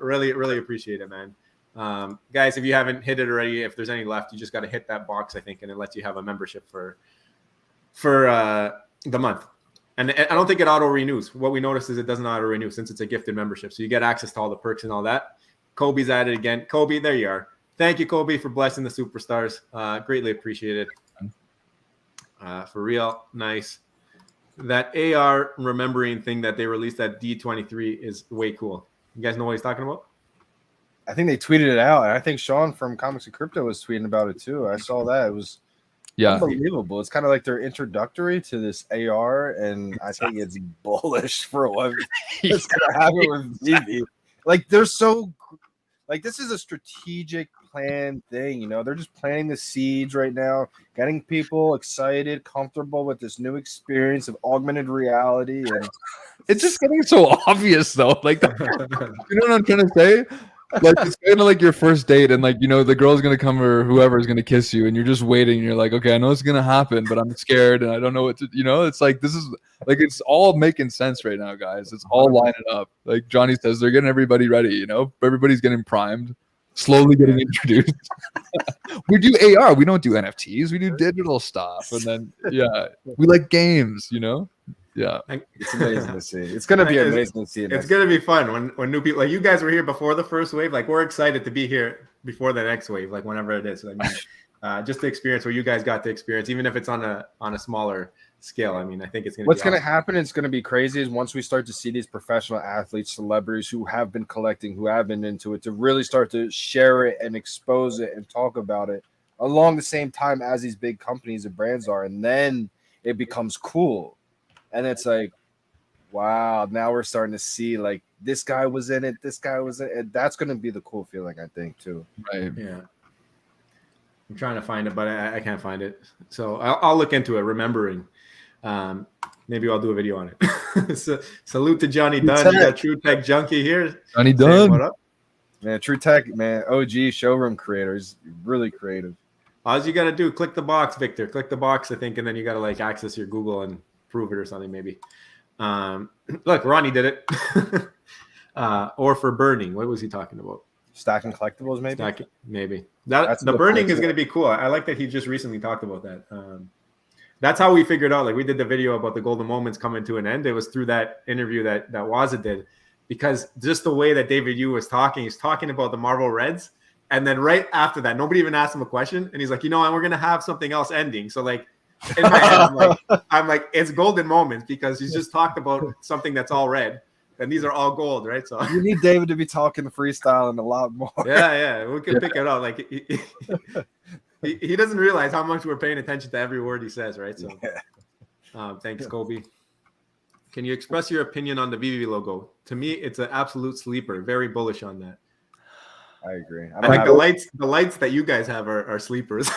Really appreciate it, man. Guys, if you haven't hit it already, if there's any left, you just got to hit that box, I think, and it lets you have a membership for the month. And I don't think it auto renews. What we noticed is it doesn't auto renew since it's a gifted membership. So you get access to all the perks and all that. Kobe's at it again. Kobe, there you are. Thank you, Kobe, for blessing the superstars. Greatly appreciated. For real, nice. That AR remembering thing that they released at D23 is way cool. You guys know what he's talking about? I think they tweeted it out, and I think Sean from Comics and Crypto was tweeting about it too. I saw that. It was unbelievable. It's kind of like their introductory to this AR, and I think it's bullish for what it's gonna happen with Veve. Like they're so like this is a strategic planned thing. You know, they're just planting the seeds right now, getting people excited, comfortable with this new experience of augmented reality, and It's just getting so obvious though. Like, you know what I'm trying to say? Like, it's kind of like your first date, and like, you know, the girl's gonna come or whoever is gonna kiss you, and you're just waiting. And you're like, okay, I know it's gonna happen, but I'm scared, and I don't know what to. You know, it's like this is like it's all making sense right now, guys. It's all lining up. Like Johnny says, they're getting everybody ready. You know, everybody's getting primed, slowly getting introduced. We do AR. We don't do NFTs. We do digital stuff, and then we like games. You know. Yeah, it's amazing to see. It's gonna be amazing to see. It's gonna be fun when new people like you guys were here before the first wave. Like we're excited to be here before the next wave, like whenever it is. I mean, just the experience where you guys got to experience, even if it's on a smaller scale. I mean, I think it's gonna. What's gonna happen? It's gonna be crazy. Is once we start to see these professional athletes, celebrities who have been collecting, who have been into it, to really start to share it and expose it and talk about it along the same time as these big companies and brands are, and then it becomes cool. And it's like, wow, now we're starting to see like this guy was in it, this guy was in it. And that's going to be the cool feeling, I think, too. Right. Yeah. I'm trying to find it, but I can't find it. So I'll look into it, remembering. Maybe I'll do a video on it. So, salute to Johnny Dunn. You got True Tech Junkie here. Johnny Dunn. What up? Man, True Tech, man, OG showroom creators, really creative. All you got to do, click the box, Victor. Click the box, I think, and then you got to like access your Google and prove it or something maybe. Look, Ronnie did it. Or for burning, what was he talking about? Stacking collectibles, maybe. Maybe the burning is going to be cool. I like that he just recently talked about that. That's how we figured out. Like we did the video about the golden moments coming to an end. It was through that interview that Waza did, because just the way that David Yu was talking, he's talking about the Marvel Reds, and then right after that, nobody even asked him a question, and he's like, and we're going to have something else ending. So like. In my head, I'm like, it's golden moments because he's just talked about something that's all red, and these are all gold, right? So you need David to be talking freestyle and a lot more. Yeah, we can pick it out. Like he doesn't realize how much we're paying attention to every word he says, right? So, thanks, Kobe. Can you express your opinion on the Veve logo? To me, it's an absolute sleeper. Very bullish on that. I agree. I think the lights that you guys have are sleepers.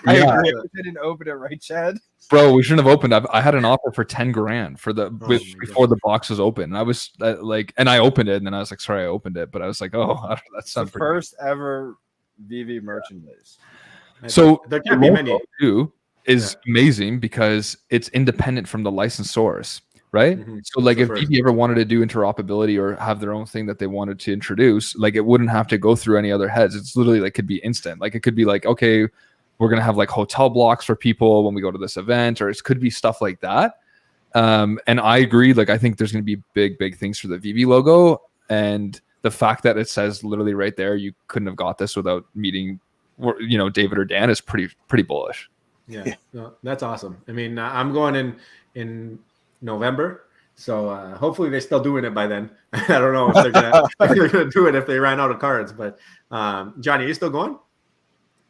I agree. We didn't open it, right, Chad? Bro, we shouldn't have opened. I had an offer for 10 grand for before the box was open. And I was and I opened it, and then I was like, sorry, I opened it, but I was like, oh, that's the first ever Veve merchandise. So there can't be many. Is amazing because it's independent from the licensors. Right. Mm-hmm. So like if Veve ever wanted to do interoperability or have their own thing that they wanted to introduce, like it wouldn't have to go through any other heads. It's literally like could be instant. Like it could be like, okay, we're going to have like hotel blocks for people when we go to this event, or it could be stuff like that. And I agree. Like I think there's going to be big things for the Veve logo, and the fact that it says literally right there, you couldn't have got this without meeting, David or Dan is pretty bullish. Yeah, no, that's awesome. I mean, I'm going in November, so hopefully they're still doing it by then. I don't know if they're gonna do it if they ran out of cards, but Johnny, are you still going?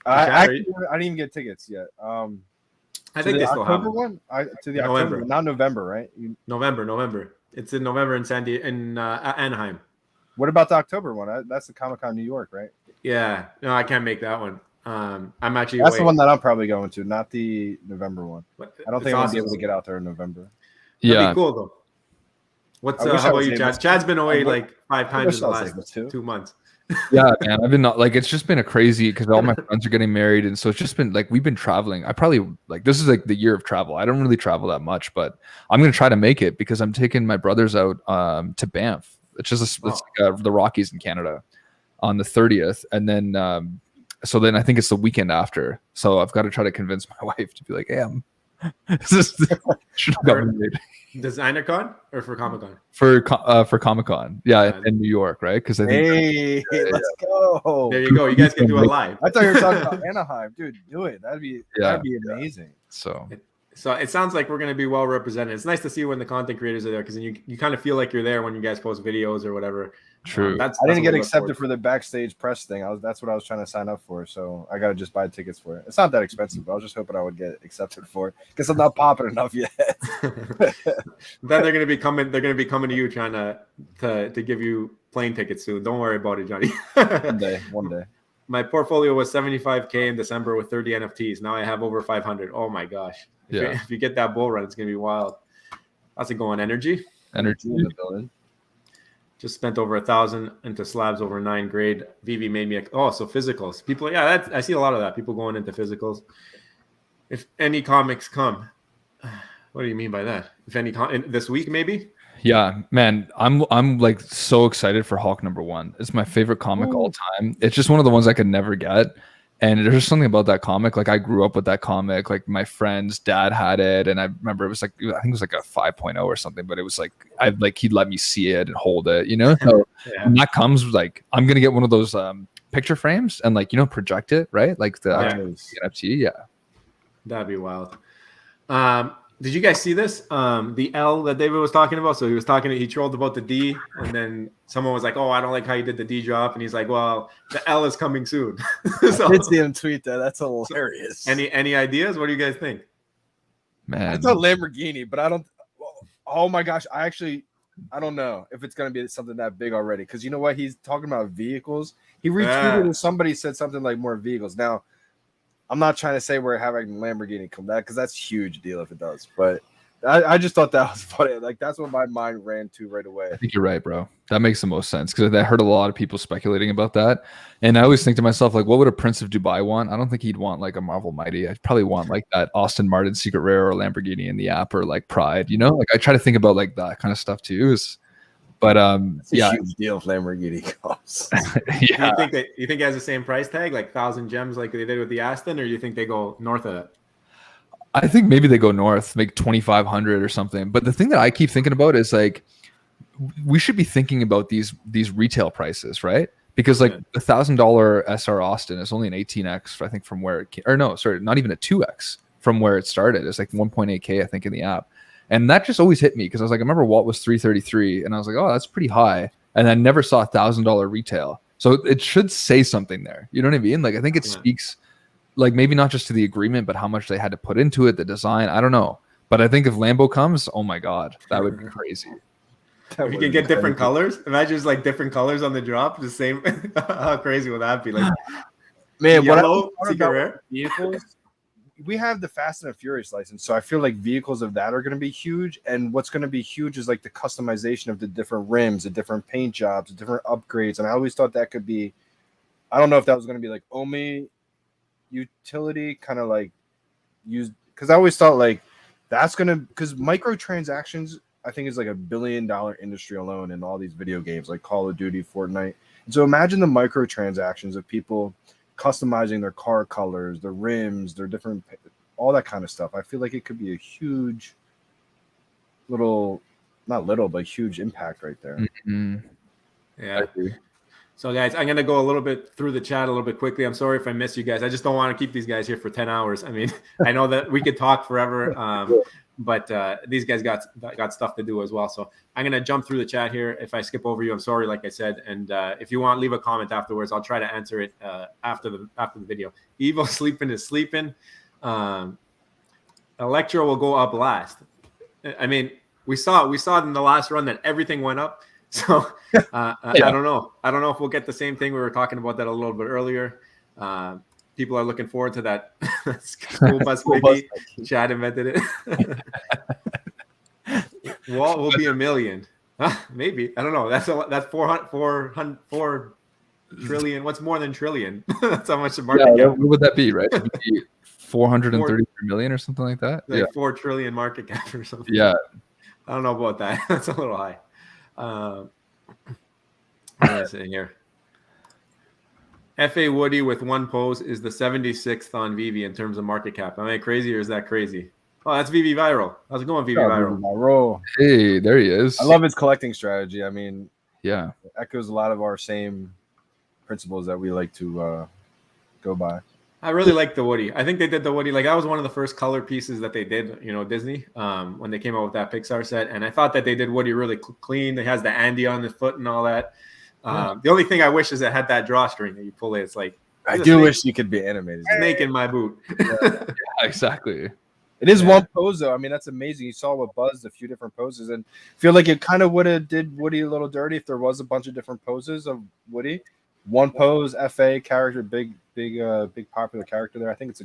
I didn't even get tickets yet. I think they still have one. To the October, not November, right? November. It's in November in Anaheim. What about the October one? That's the Comic-Con New York, right? Yeah, no, I can't make that one. I'm actually. That's the one that I'm probably going to, not the November one. I don't think I'm gonna be able to get out there in November. That'd be cool though. How about you, Chad? Chad's been away like 5 times in the last 2 months. Yeah, man. I've been it's just been a crazy because all my friends are getting married, and so it's just been like we've been traveling. I probably this is like the year of travel. I don't really travel that much, but I'm gonna try to make it because I'm taking my brothers out to Banff. It's just the Rockies in Canada on the 30th, and then so then I think it's the weekend after. So I've got to try to convince my wife to be like, hey, Designer Con or for Comic Con? For Comic Con, in New York, right? Because I think let's go. There you go. You guys can do it live. I thought you were talking about Anaheim, dude. Do it. That'd be amazing. So it sounds like we're going to be well represented. It's nice to see when the content creators are there because then you kind of feel like you're there when you guys post videos or whatever. True. I didn't get accepted for the backstage press thing. That's what I was trying to sign up for. So I got to just buy tickets for it. It's not that expensive, but I was just hoping I would get accepted for it because I'm not popping enough yet. Then they're going to be coming. They're going to be coming to you trying to give you plane tickets soon. Don't worry about it, Johnny. One day. my portfolio was 75K in December with 30 NFTs. Now I have over 500. Oh my gosh. If you get that bull run, it's going to be wild. How's it going? Energy in the building. Just spent over 1,000 into slabs over 9 grade. Veve made me so physicals. People, I see a lot of that. People going into physicals. If any comics come, what do you mean by that? If any this week maybe? Yeah, man, I'm like so excited for Hulk #1. It's my favorite comic all time. It's just one of the ones I could never get. And there's just something about that comic. Like I grew up with that comic. Like my friend's dad had it, and I remember it was like I think it was like a 5.0 or something. But it was like he'd let me see it and hold it, you know. So when that comes, like I'm gonna get one of those picture frames and like project it, right? Like the NFT. Yeah, that'd be wild. Did you guys see this? The L that David was talking about. So he trolled about the D, and then someone was like, "Oh, I don't like how you did the D drop," and he's like, "Well, the L is coming soon." I did see him tweet that. That's hilarious. Any ideas? What do you guys think? Man, I thought Lamborghini, but I don't. Oh my gosh, I don't know if it's gonna be something that big already. Because you know what? He's talking about vehicles. He retweeted and somebody said something like more vehicles. Now, I'm not trying to say we're having Lamborghini come back because that's a huge deal if it does. But I just thought that was funny. Like that's what my mind ran to right away. I think you're right, bro. That makes the most sense because I heard a lot of people speculating about that. And I always think to myself, like, what would a Prince of Dubai want? I don't think he'd want like a Marvel Mighty. I'd probably want like that Austin Martin Secret Rare or Lamborghini in the app or like Pride, you know? Like I try to think about like that kind of stuff too. But it's a huge deal if Lamborghini costs. Yeah. You think it has the same price tag, like 1,000 gems like they did with the Aston, or do you think they go north of that? I think maybe they go north, make 2,500 or something. But the thing that I keep thinking about is like we should be thinking about these retail prices, right? Because like the $1,000 SR Austin is only an 18x, I think, from where it came, or no, sorry, not even a 2x from where it started. It's like 1.8K, I think, in the app. And that just always hit me because I was like, I remember Walt was 333, and I was like, oh, that's pretty high. And I never saw $1,000 retail, so it should say something there. You know what I mean? Like I think it speaks, like maybe not just to the agreement, but how much they had to put into it, the design. I don't know, but I think if Lambo comes, oh my god, that would be crazy. If you can get different colors, imagine just like different colors on the drop, the same. How crazy would that be? Like, man, yellow, secret rare vehicles. We have the Fast and the Furious license, so I feel like vehicles of that are going to be huge. And what's going to be huge is like the customization of the different rims, the different paint jobs, the different upgrades. And I always thought that could be, I don't know if that was going to be like only utility kind of like used, because I always thought like that's going to, because microtransactions, I think is like $1 billion industry alone in all these video games like Call of Duty, Fortnite. And so imagine the microtransactions of people customizing their car colors, their rims, their different, all that kind of stuff. I feel like it could be a huge huge impact right there. Mm-hmm. Yeah. So guys, I'm going to go a little bit through the chat a little bit quickly. I'm sorry if I miss you guys. I just don't want to keep these guys here for 10 hours. I mean, I know that we could talk forever, but these guys got stuff to do as well. So I'm going to jump through the chat here. If I skip over you, I'm sorry, like I said. And if you want, leave a comment afterwards. I'll try to answer it after the video. Evil sleeping is sleeping. Electro will go up last. I mean, we saw in the last run that everything went up. So I don't know. I don't know if we'll get the same thing. We were talking about that a little bit earlier. People are looking forward to that school bus baby. Chad invented it. Walt will be $1 million. Maybe. I don't know. That's 4 trillion. What's more than trillion? That's how much the market cap. What would that be, right? 433 million or something like that. Like 4 trillion market cap or something. Yeah. I don't know about that. That's a little high. What am I saying here? FA Woody with one pose is the 76th on Veve in terms of market cap. Am I crazy or is that crazy? Oh, that's Veve Viral. How's it going, Veve Viral? Hey, there he is. I love his collecting strategy. I mean, yeah, it echoes a lot of our same principles that we like to go by. I really like the Woody. I think they did the Woody. Like, that was one of the first color pieces that they did, Disney, when they came out with that Pixar set. And I thought that they did Woody really clean. It has the Andy on the foot and all that. The only thing I wish is it had that drawstring that you pull it. It's like, I do wish you could be animated. Snake in my boot. Yeah, exactly. It is one pose, though. I mean, that's amazing. You saw what buzzed a few different poses, and I feel like it kind of would have did Woody a little dirty if there was a bunch of different poses of Woody. One Pose FA character, big popular character there. I think it's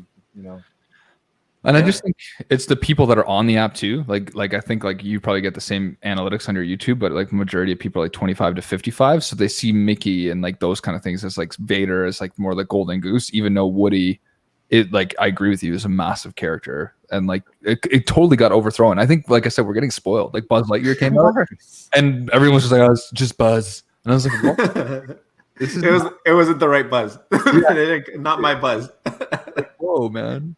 And I just think it's the people that are on the app too. Like I think like you probably get the same analytics on your YouTube, but like majority of people are like 25 to 55. So they see Mickey and like those kind of things as like Vader as like more like Golden Goose, even though Woody, I agree with you, is a massive character. And like it totally got overthrown. I think, like I said, we're getting spoiled. Like Buzz Lightyear came out and everyone was just like, oh, it's just Buzz. And I was like, what? It wasn't the right Buzz. Not my Buzz. Whoa, man.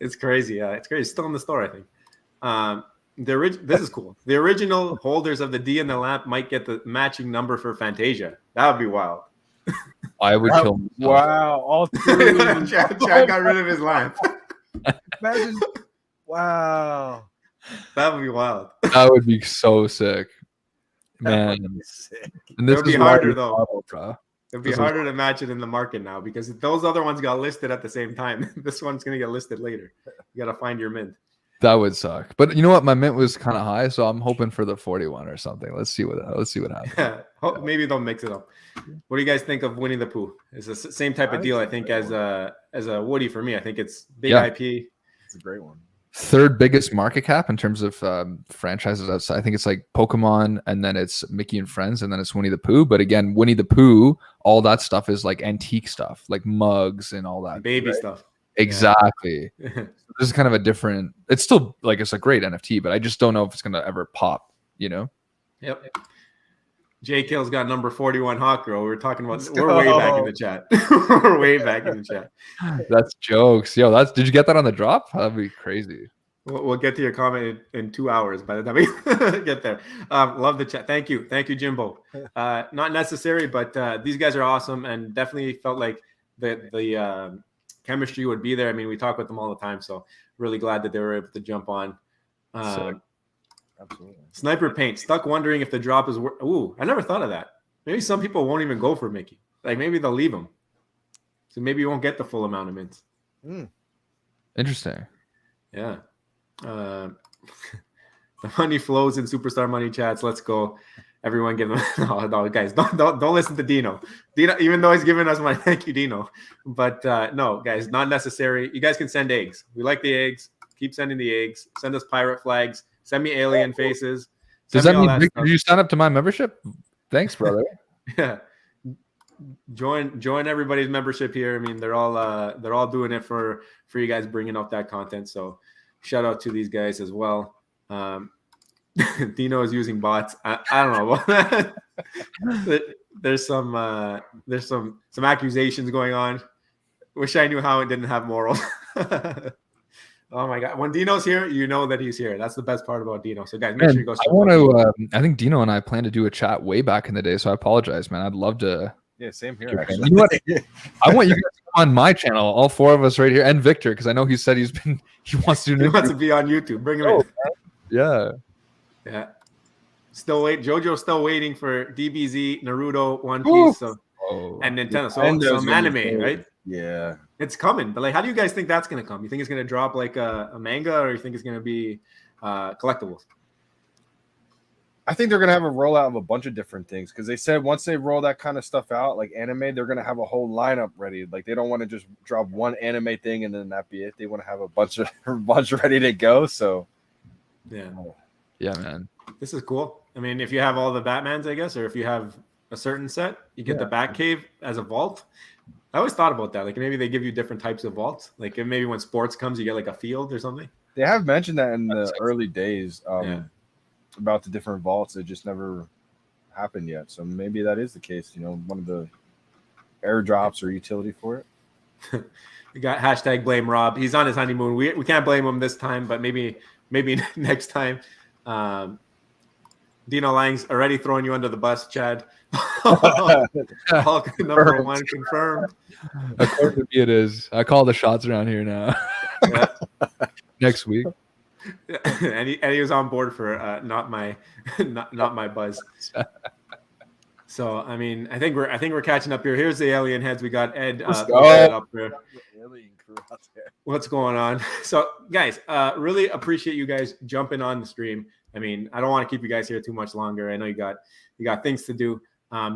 It's crazy. It's crazy. It's still in the store, I think. This is cool. The original holders of the D and the lamp might get the matching number for Fantasia. That would be wild. I would kill myself. Wow, all three. Chad got rid of his lamp. Imagine. Wow. That would be wild. That would be so sick. Man. And this it would be harder, though. Bro. It'd be harder to match it in the market now because those other ones got listed at the same time. This one's going to get listed later. You got to find your mint. That would suck. But you know what? My mint was kind of high, so I'm hoping for the 41 or something. Let's see what happens. Yeah. Maybe they'll mix it up. What do you guys think of Winnie the Pooh? It's the same type of deal, I think, as a Woody for me. I think it's big IP. It's a great one. Third biggest market cap in terms of franchises outside. I think it's like Pokemon, and then it's Mickey and Friends, and then it's Winnie the Pooh. But again, Winnie the Pooh, all that stuff is like antique stuff, like mugs and all that. Baby stuff. Exactly. Yeah. This is kind of a different. It's still like it's a great NFT, but I just don't know if it's gonna ever pop. You know. Yep. J Kill's got number 41 Hawk Girl. We're talking about. We're way back in the chat. We're way back in the chat. That's jokes, yo. Did you get that on the drop? That'd be crazy. We'll get to your comment in 2 hours by the time we get there. Love the chat. Thank you, Jimbo. Not necessary, but these guys are awesome, and definitely felt like the chemistry would be there. I mean, we talk with them all the time, so really glad that they were able to jump on. Absolutely. Sniper Paint, stuck wondering if the drop is ooh, I never thought of that. Maybe some people won't even go for Mickey. Like maybe they'll leave him. So maybe you won't get the full amount of mints. Interesting. Yeah. The money flows in Superstar Money chats. Let's go. Everyone give them no, guys, don't listen to Dino. Even though he's giving us money, thank you, Dino. But no, guys, not necessary. You guys can send eggs. We like the eggs. Keep sending the eggs. Send us pirate flags. Send me alien faces. Does that mean did you sign up to my membership? Thanks, brother. Yeah. Join everybody's membership here. I mean, they're all doing it for you guys, bringing up that content. So shout out to these guys as well. Dino is using bots. I don't know about that. There's some accusations going on. Wish I knew how it didn't have morals. Oh my God! When Dino's here, you know that he's here. That's the best part about Dino. So guys, make sure you go. I think Dino and I planned to do a chat way back in the day. So I apologize, man. I'd love to. Yeah, same here. Actually. You know what? I want you guys to come on my channel, all four of us right here, and Victor, because I know he said he wants to do. He wants to be on YouTube. Bring him in. Yeah. Yeah. Still wait. JoJo's still waiting for DBZ, Naruto, One Piece, and Nintendo. So some anime, right? Yeah. It's coming. But like, how do you guys think that's gonna come? You think it's gonna drop like a manga, or you think it's gonna be collectibles? I think they're gonna have a rollout of a bunch of different things because they said once they roll that kind of stuff out, like anime, they're gonna have a whole lineup ready. Like they don't want to just drop one anime thing and then that be it. They want to have a bunch ready to go. So yeah, man, this is cool. I mean, if you have all the Batmans, I guess, or if you have a certain set, you get the Batcave as a vault. I always thought about that. Like maybe they give you different types of vaults. Like maybe when sports comes, you get like a field or something. They have mentioned that in the early days about the different vaults. It just never happened yet. So maybe that is the case. You know, one of the airdrops or utility for it. We got hashtag blame Rob. He's on his honeymoon. We can't blame him this time, but maybe next time. Dino Lang's already throwing you under the bus, Chad. Hulk number 1 confirmed. According to me, it is. I call the shots around here now. Yeah. Next week. And he was on board for not my buzz. So I mean, I think we're catching up here. Here's the alien heads. We got Ed up there. What's going on? So guys, really appreciate you guys jumping on the stream. I mean, I don't want to keep you guys here too much longer. I know you got things to do.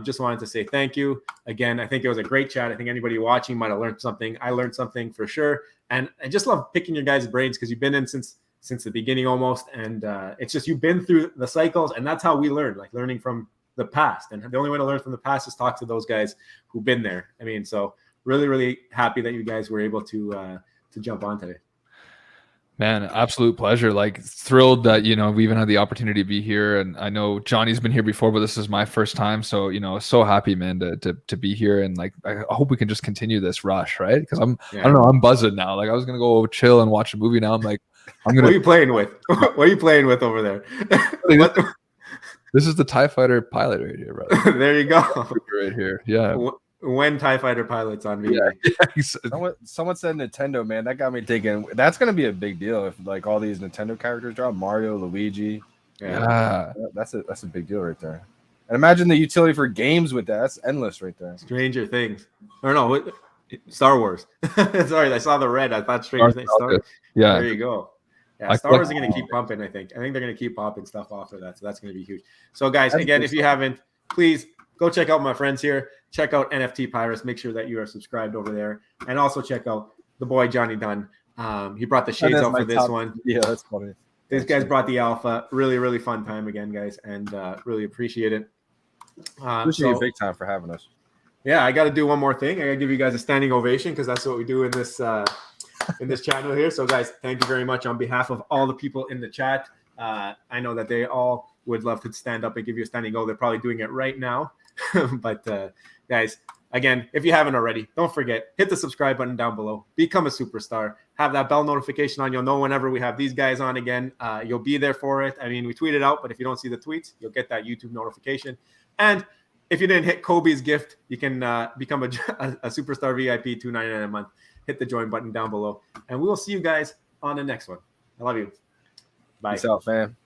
Just wanted to say thank you again. I think it was a great chat. I think anybody watching might have learned something. I learned something for sure. And I just love picking your guys' brains because you've been in since the beginning almost. And it's just you've been through the cycles, and that's how we learn, like learning from the past. And the only way to learn from the past is talk to those guys who've been there. I mean, so really, really happy that you guys were able to jump on today. Man, absolute pleasure. Like thrilled that, you know, we even had the opportunity to be here. And I know Johnny's been here before, but this is my first time. So, you know, so happy, man, to be here. And like, I hope we can just continue this rush, right? Because I don't know, I'm buzzing now. Like I was going to go chill and watch a movie. Now I'm like, I'm going to. What are you playing with? What are you playing with over there? This is the TIE Fighter pilot right here, brother. There you go. Right here. Yeah. When TIE Fighter pilots on Veve. Yeah. Someone said Nintendo, man. That got me thinking. That's going to be a big deal if like all these Nintendo characters drop. Mario, Luigi. Yeah. That's a big deal right there. And imagine the utility for games with that. That's endless right there. Stranger Things. Or no, Star Wars. Sorry, I saw the red. I thought Stranger Things. Yeah. There you go. Yeah, Star Wars is going to keep pumping, I think. I think they're going to keep popping stuff off of that. So that's going to be huge. So, guys, again, if you haven't, please go check out my friends here. Check out NFT Pirates. Make sure that you are subscribed over there. And also check out the boy, Johnny Dunn. He brought the shades out for this one. Yeah, that's funny. These guys brought the alpha. Really, really fun time again, guys. And really appreciate it. Appreciate you big time for having us. Yeah, I got to do one more thing. I got to give you guys a standing ovation because that's what we do in this channel here. So, guys, thank you very much on behalf of all the people in the chat. I know that they all would love to stand up and give you a standing O. They're probably doing it right now. But guys, again, if you haven't already, don't forget, hit the subscribe button down below. Become a superstar. Have that bell notification on. You'll know whenever we have these guys on again. You'll be there for it. I mean, we tweet it out, but if you don't see the tweets, you'll get that YouTube notification. And if you didn't hit Kobe's gift, you can become a superstar VIP, $2.99 a month. Hit the join button down below. And we will see you guys on the next one. I love you. Bye. Peace out, fam.